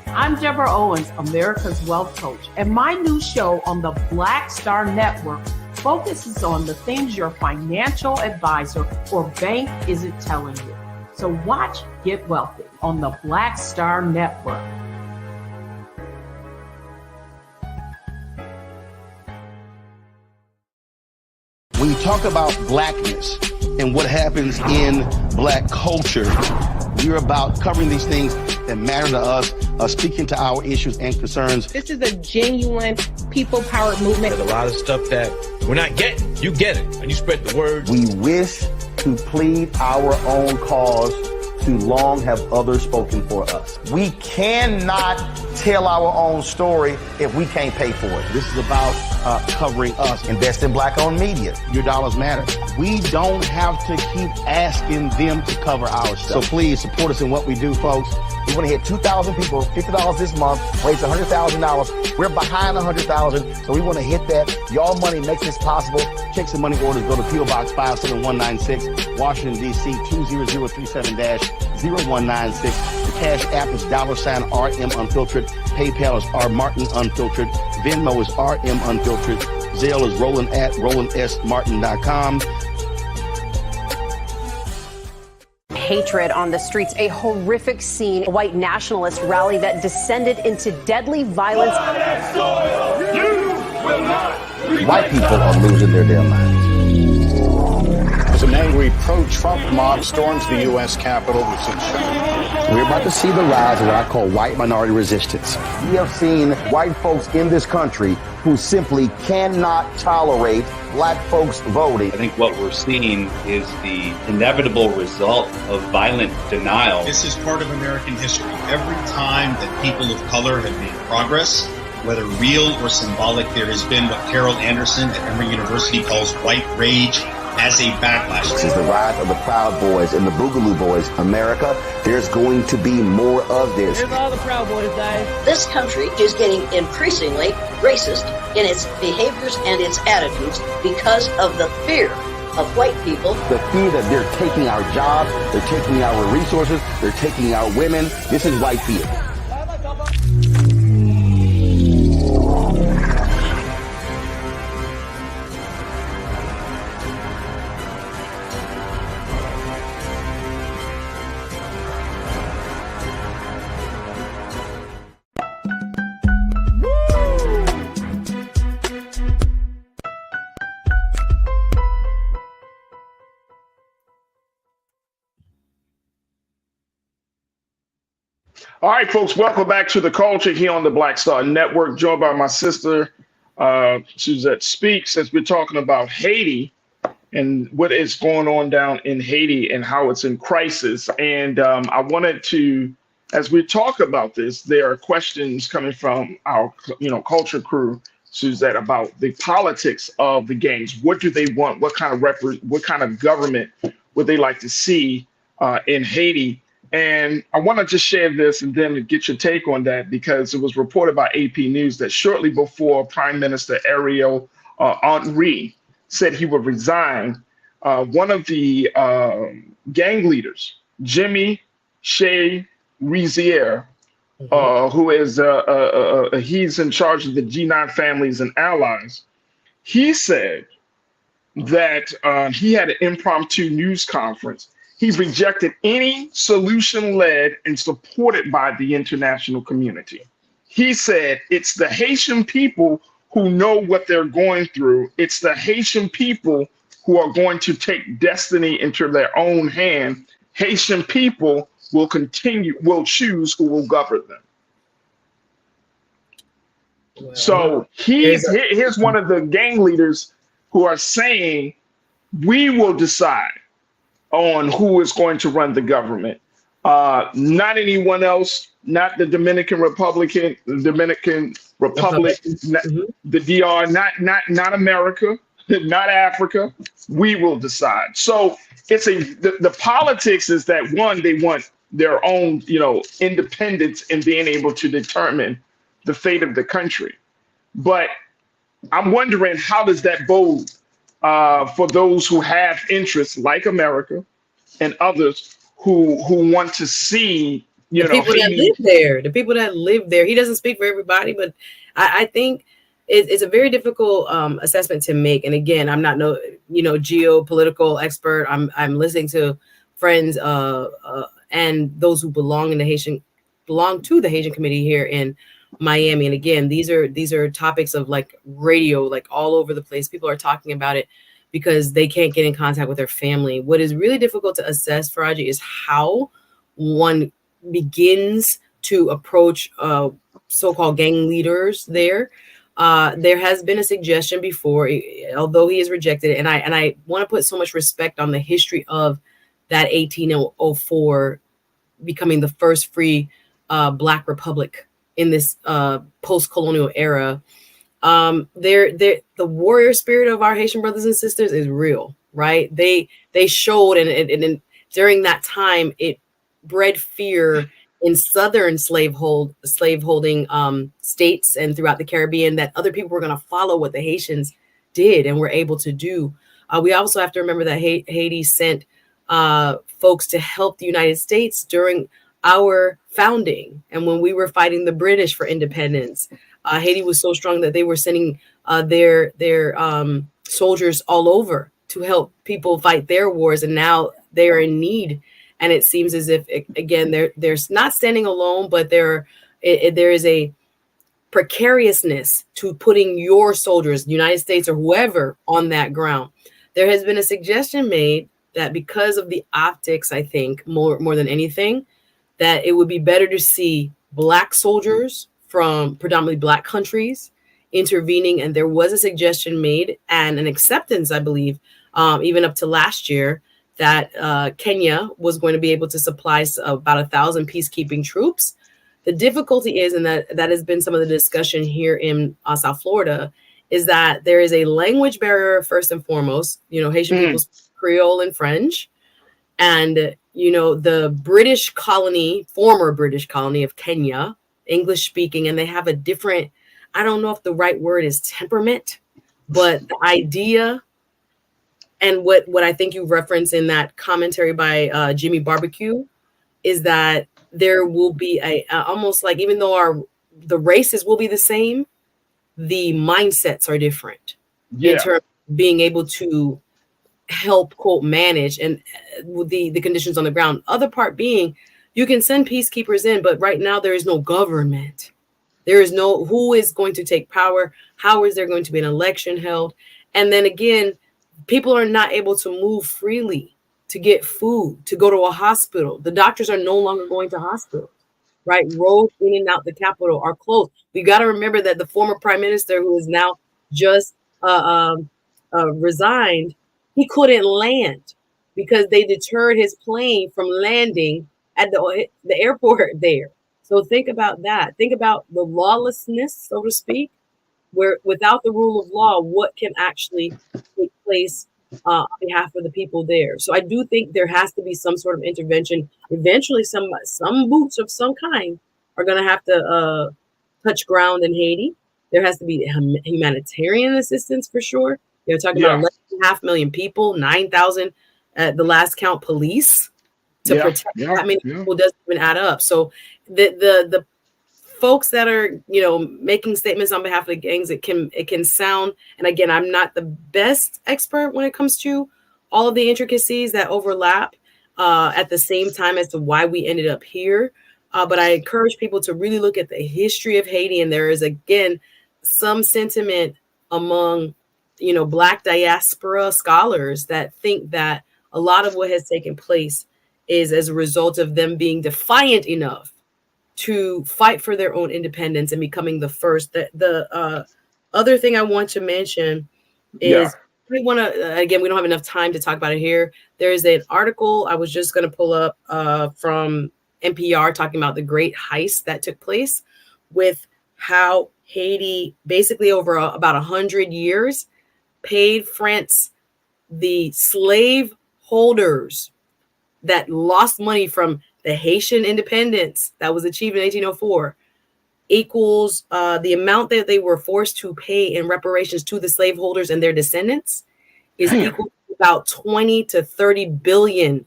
I'm Deborah Owens, America's Wealth Coach, and my new show on the Black Star Network focuses on the things your financial advisor or bank isn't telling you. So watch Get Wealthy on the Black Star Network. When you talk about blackness and what happens in black culture, we're about covering these things that matter to us, speaking to our issues and concerns. This is a genuine people-powered movement. There's a lot of stuff that we're not getting. You get it, and you spread the word. We wish to plead our own cause. Too long have others spoken for us. We cannot tell our own story if we can't pay for it. This is about covering us. Invest in black-owned media. Your dollars matter. We don't have to keep asking them to cover our stuff. So please support us in what we do, folks. We want to hit 2,000 people, $50 this month, raise $100,000. We're behind $100,000, so we want to hit that. Y'all money makes this possible. Checks and money orders go to P.O. Box 57196, Washington, D.C. 20037-0196. The Cash App is $RM Unfiltered. PayPal is R Martin Unfiltered. Venmo is RM Unfiltered. Zelle is Roland@RolandSMartin.com. Hatred on the streets, a horrific scene, a white nationalist rally that descended into deadly violence. White people are losing their damn minds. As an angry pro-Trump mob storms the U.S. Capitol, we've seen We're about to see the rise of what I call white minority resistance. We have seen white folks in this country who simply cannot tolerate black folks voting. I think what we're seeing is the inevitable result of violent denial. This is part of American history. Every time that people of color have made progress, whether real or symbolic, there has been what Carol Anderson at Emory University calls white rage as a backlash. This is the rise of the Proud Boys and the Boogaloo Boys. America, there's going to be more of this. Here's all the Proud Boys, guys. This country is getting increasingly racist in its behaviors and its attitudes because of the fear of white people. The fear that they're taking our jobs, they're taking our resources, they're taking our women. This is white fear. All right, folks, welcome back to The Culture here on the Black Star Network, joined by my sister, Suzette Speaks, as we're talking about Haiti and what is going on down in Haiti and how it's in crisis. And I wanted to, as we talk about this, there are questions coming from our, culture crew, Suzette, about the politics of the gangs. What do they want? What kind of government would they like to see in Haiti? And I want to just share this and then get your take on that, because it was reported by AP News that shortly before Prime Minister Ariel Henry said he would resign, one of the gang leaders, Jimmy Shea Rizier, who is he's in charge of the G9 families and allies, he said that he had an impromptu news conference. He rejected any solution led and supported by the international community. He said it's the Haitian people who know what they're going through. It's the Haitian people who are going to take destiny into their own hand. Haitian people will choose who will govern them. Well, so here's one of the gang leaders who are saying we will decide on who is going to run the government. Not anyone else, not the Dominican Republic, the DR, not America, not Africa. We will decide. So the politics is that one, they want their own, independence and being able to determine the fate of the country. But I'm wondering, how does that bode for those who have interests like America and others who want to see, the people that live there, the people that live there. He doesn't speak for everybody, but I think it's a very difficult assessment to make. And again, I'm not geopolitical expert. I'm listening to friends and those who belong to the Haitian committee here in Miami. And again, these are topics of like radio, like all over the place. People are talking about it because they can't get in contact with their family. What is really difficult to assess, Faraji, is how one begins to approach so-called gang leaders there. There has been a suggestion before, although he has rejected it, and I want to put so much respect on the history of that 1804 becoming the first free Black republic in this post-colonial era. The warrior spirit of our Haitian brothers and sisters is real, right? They showed, and during that time, it bred fear in southern slaveholding states and throughout the Caribbean that other people were going to follow what the Haitians did and were able to do. We also have to remember that Haiti sent folks to help the United States during our founding, and when we were fighting the British for independence. Haiti was so strong that they were sending their soldiers all over to help people fight their wars, and now they're in need. And it seems as if, again, they're not standing alone, but there is a precariousness to putting your soldiers, United States or whoever, on that ground. There has been a suggestion made that because of the optics, I think more than anything, that it would be better to see Black soldiers from predominantly Black countries intervening. And there was a suggestion made and an acceptance, I believe, even up to last year, that Kenya was going to be able to supply about 1,000 peacekeeping troops. The difficulty is, and that has been some of the discussion here in South Florida, is that there is a language barrier first and foremost. Haitian people speak Creole and French, and the British colony, former British colony of Kenya, English speaking, and they have a different, I don't know if the right word is temperament, but the idea and what I think you referenced in that commentary by Jimmy Barbecue is that there will be almost like, even though the races will be the same, the mindsets are different in terms of being able to help, quote, manage and the conditions on the ground. Other part being, you can send peacekeepers in, but right now there is no government. There is no, who is going to take power? How is there going to be an election held? And then again, people are not able to move freely to get food, to go to a hospital. The doctors are no longer going to hospitals, right? Roads in and out the capital are closed. We got to remember that the former prime minister, who is now just resigned, he couldn't land because they deterred his plane from landing at the airport there. So think about that. Think about the lawlessness, so to speak, where without the rule of law, what can actually take place on behalf of the people there. So I do think there has to be some sort of intervention. Eventually, some boots of some kind are going to have to touch ground in Haiti. There has to be humanitarian assistance for sure. They're talking about less than 500,000 people, 9,000 at the last count, police to protect that many people doesn't even add up. So the folks that are making statements on behalf of the gangs, it can sound, and again, I'm not the best expert when it comes to all of the intricacies that overlap at the same time as to why we ended up here. But I encourage people to really look at the history of Haiti, and there is again some sentiment among Black diaspora scholars that think that a lot of what has taken place is as a result of them being defiant enough to fight for their own independence and becoming the first. The other thing I want to mention is we want to, again, we don't have enough time to talk about it here. There is an article I was just going to pull up from NPR talking about the great heist that took place with how Haiti basically over about 100 years paid France the slave holders that lost money from the Haitian independence that was achieved in 1804 equals the amount that they were forced to pay in reparations to the slaveholders and their descendants is equal to about 20 to 30 billion.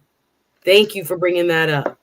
Thank you for bringing that up.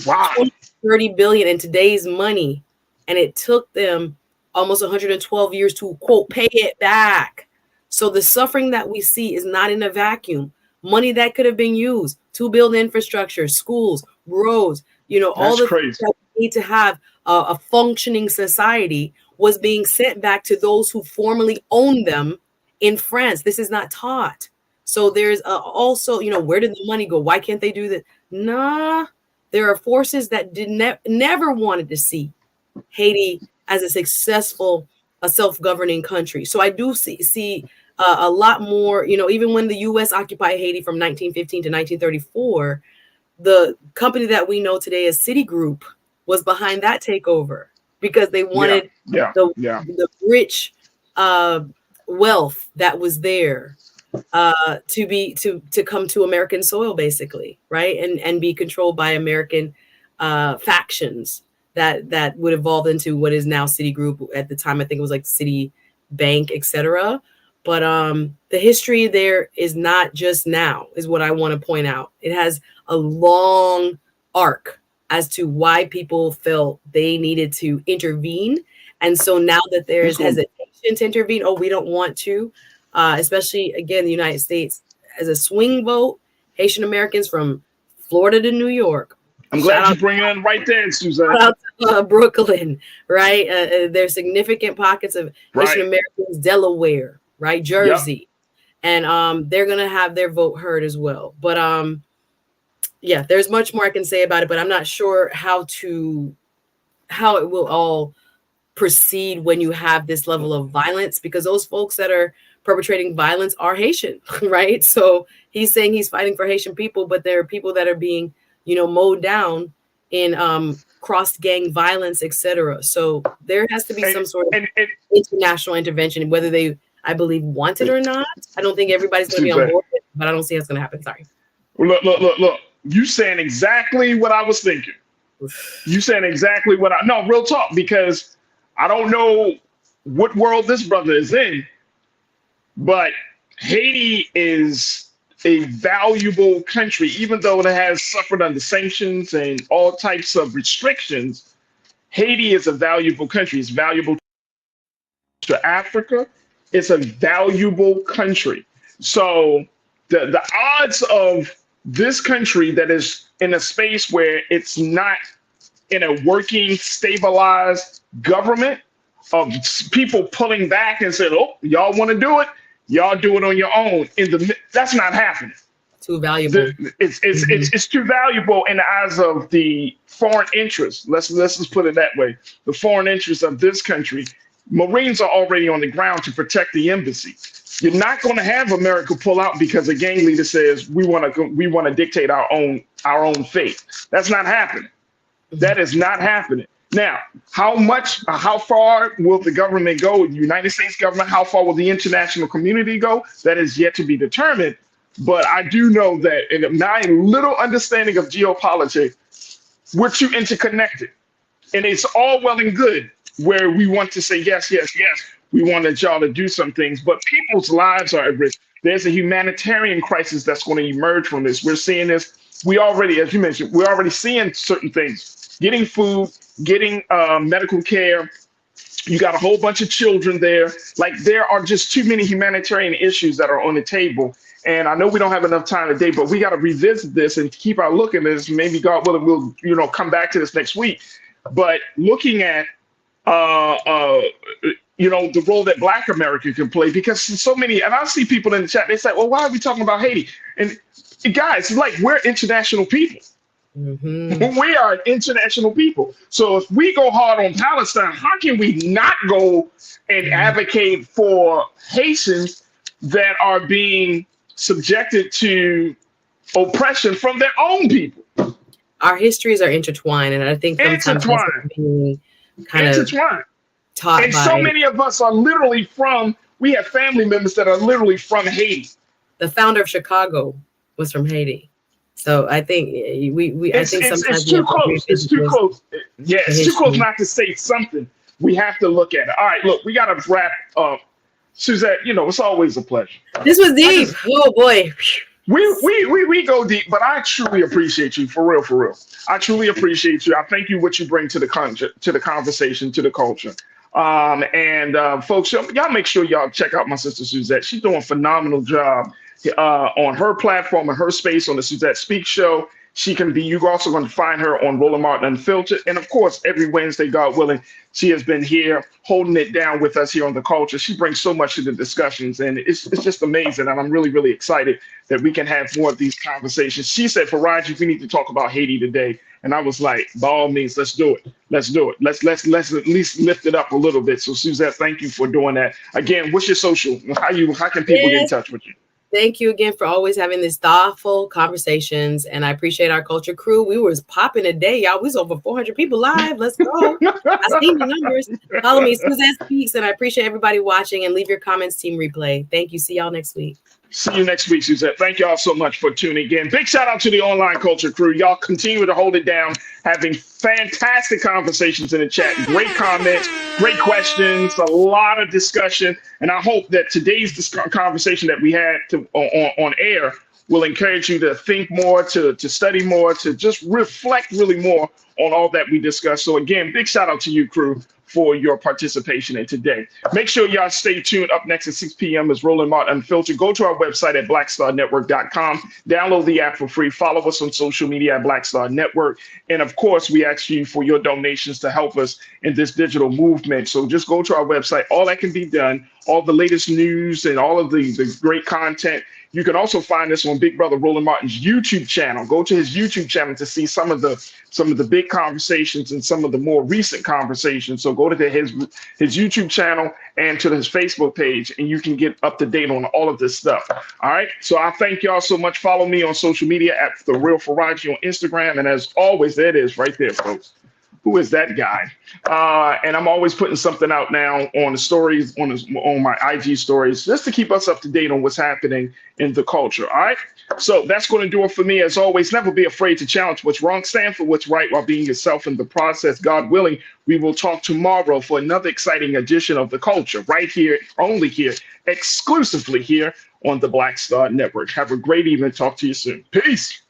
Wow. 20 to 30 billion in today's money. And it took them almost 112 years to, quote, pay it back. So the suffering that we see is not in a vacuum. Money that could have been used to build infrastructure, schools, roads, all the things that we need to have a functioning society was being sent back to those who formerly owned them in France. This is not taught. So there's also, where did the money go? Why can't they do that? Nah, there are forces that never wanted to see Haiti as a successful, self-governing country. So I do see a lot more, even when the U.S. occupied Haiti from 1915 to 1934, the company that we know today as Citigroup was behind that takeover because they wanted the rich wealth that was there to come to American soil, basically, right? And be controlled by American factions that would evolve into what is now Citigroup. At the time, I think it was like Citibank, etc. But the history there is not just now, is what I want to point out. It has a long arc as to why people felt they needed to intervene. And so now that there is hesitation to intervene, we don't want to, especially, again, the United States as a swing vote, Haitian Americans from Florida to New York. I'm glad you bring it in right there, Suzette. Shout out to Brooklyn, right? There's significant pockets of Haitian Americans, Delaware, right? Jersey. Yep. And they're going to have their vote heard as well. But yeah, there's much more I can say about it, but I'm not sure how it will all proceed when you have this level of violence, because those folks that are perpetrating violence are Haitian, right? So he's saying he's fighting for Haitian people, but there are people that are being, mowed down in cross-gang violence, etc. So there has to be some sort of international intervention, whether they, I believe, want it or not. I don't think everybody's going to be on board with it, but I don't see it's going to happen. Sorry. Look. You saying exactly what I was thinking. You saying exactly what no, real talk, because I don't know what world this brother is in, but Haiti is a valuable country, even though it has suffered under sanctions and all types of restrictions. Haiti is a valuable country. It's valuable to Africa. It's a valuable country. So the odds of this country that is in a space where it's not in a working, stabilized government, of people pulling back and saying, "Oh, y'all want to do it? Y'all do it on your own." That's not happening. Too valuable. It's too valuable in the eyes of the foreign interests. Let's just put it that way. The foreign interests of this country. Marines are already on the ground to protect the embassy. You're not going to have America pull out because a gang leader says we want to dictate our own fate. That's not happening. That is not happening. Now, how far will the government go? The United States government, how far will the international community go? That is yet to be determined. But I do know that in my little understanding of geopolitics, we're too interconnected. And it's all well and good where we want to say, yes, we wanted y'all to do some things, but people's lives are at risk. There's a humanitarian crisis that's going to emerge from this. We're seeing this. We already, as you mentioned, we're already seeing certain things, getting food, getting medical care. You got a whole bunch of children there. Like, there are just too many humanitarian issues that are on the table. And I know we don't have enough time today, but we got to revisit this and keep our look at this. Maybe, God willing, we'll come back to this next week. But looking at the role that Black America can play, because so many, and I see people in the chat, they say, well, why are we talking about Haiti? And guys, like, we're international people. Mm-hmm. We are international people. So if we go hard on Palestine, how can we not go and advocate for Haitians that are being subjected to oppression from their own people. Our histories are intertwined, and I think sometimes being kind of taught and by. So many of us are literally we have family members that are literally from Haiti. The founder of Chicago was from Haiti. So I think I think sometimes it's too close. It's too close. Yeah, it's too close not to say something. We have to look at it. All right, look, we got to wrap up. Suzette, it's always a pleasure. This was deep. Oh boy. We go deep, but I truly appreciate you, for real. I truly appreciate you. I thank you what you bring to the conversation, to the culture. Folks, y'all make sure y'all check out my sister Suzette. She's doing a phenomenal job on her platform and her space on the Suzette Speak Show. You're also going to find her on Roland Martin Unfiltered. And of course, every Wednesday, God willing, she has been here holding it down with us here on the culture. She brings so much to the discussions, and it's just amazing. And I'm really, really excited that we can have more of these conversations. She said, Faraji, we need to talk about Haiti today. And I was like, by all means, let's do it. Let's at least lift it up a little bit. So Suzette, thank you for doing that. Again, what's your social? How can people get in touch with you? Thank you again for always having these thoughtful conversations. And I appreciate our culture crew. We was popping today, y'all. We was over 400 people live. Let's go. I see the numbers. Follow me, Suzette Speaks. And I appreciate everybody watching, and leave your comments, Team Replay. Thank you. See y'all next week. See you next week, Suzette. Thank y'all so much for tuning in. Big shout out to the online culture crew. Y'all continue to hold it down, having fantastic conversations in the chat. Great comments, great questions, a lot of discussion. And I hope that today's conversation that we had on air will encourage you to think more, to study more, to just reflect really more on all that we discussed. So again, big shout out to you, crew, for your participation in today. Make sure y'all stay tuned. Up next at 6 p.m. is Roland Martin Unfiltered. Go to our website at blackstarnetwork.com. Download the app for free. Follow us on social media at Black Star Network. And of course, we ask you for your donations to help us in this digital movement. So just go to our website. All that can be done. All the latest news and all of the great content. You can also find us on Big Brother Roland Martin's YouTube channel. Go to his YouTube channel to see some of the big conversations and some of the more recent conversations. So go to his YouTube channel and to his Facebook page, and you can get up to date on all of this stuff. All right. So I thank y'all so much. Follow me on social media at The Real Faraji on Instagram. And as always, there it is right there, folks. Who is that guy? And I'm always putting something out now on the stories, on my IG stories, just to keep us up to date on what's happening in the culture. All right. So that's going to do it for me. As always, never be afraid to challenge what's wrong. Stand for what's right while being yourself in the process. God willing, we will talk tomorrow for another exciting edition of the culture right here, only here, exclusively here on the Black Star Network. Have a great evening. Talk to you soon. Peace.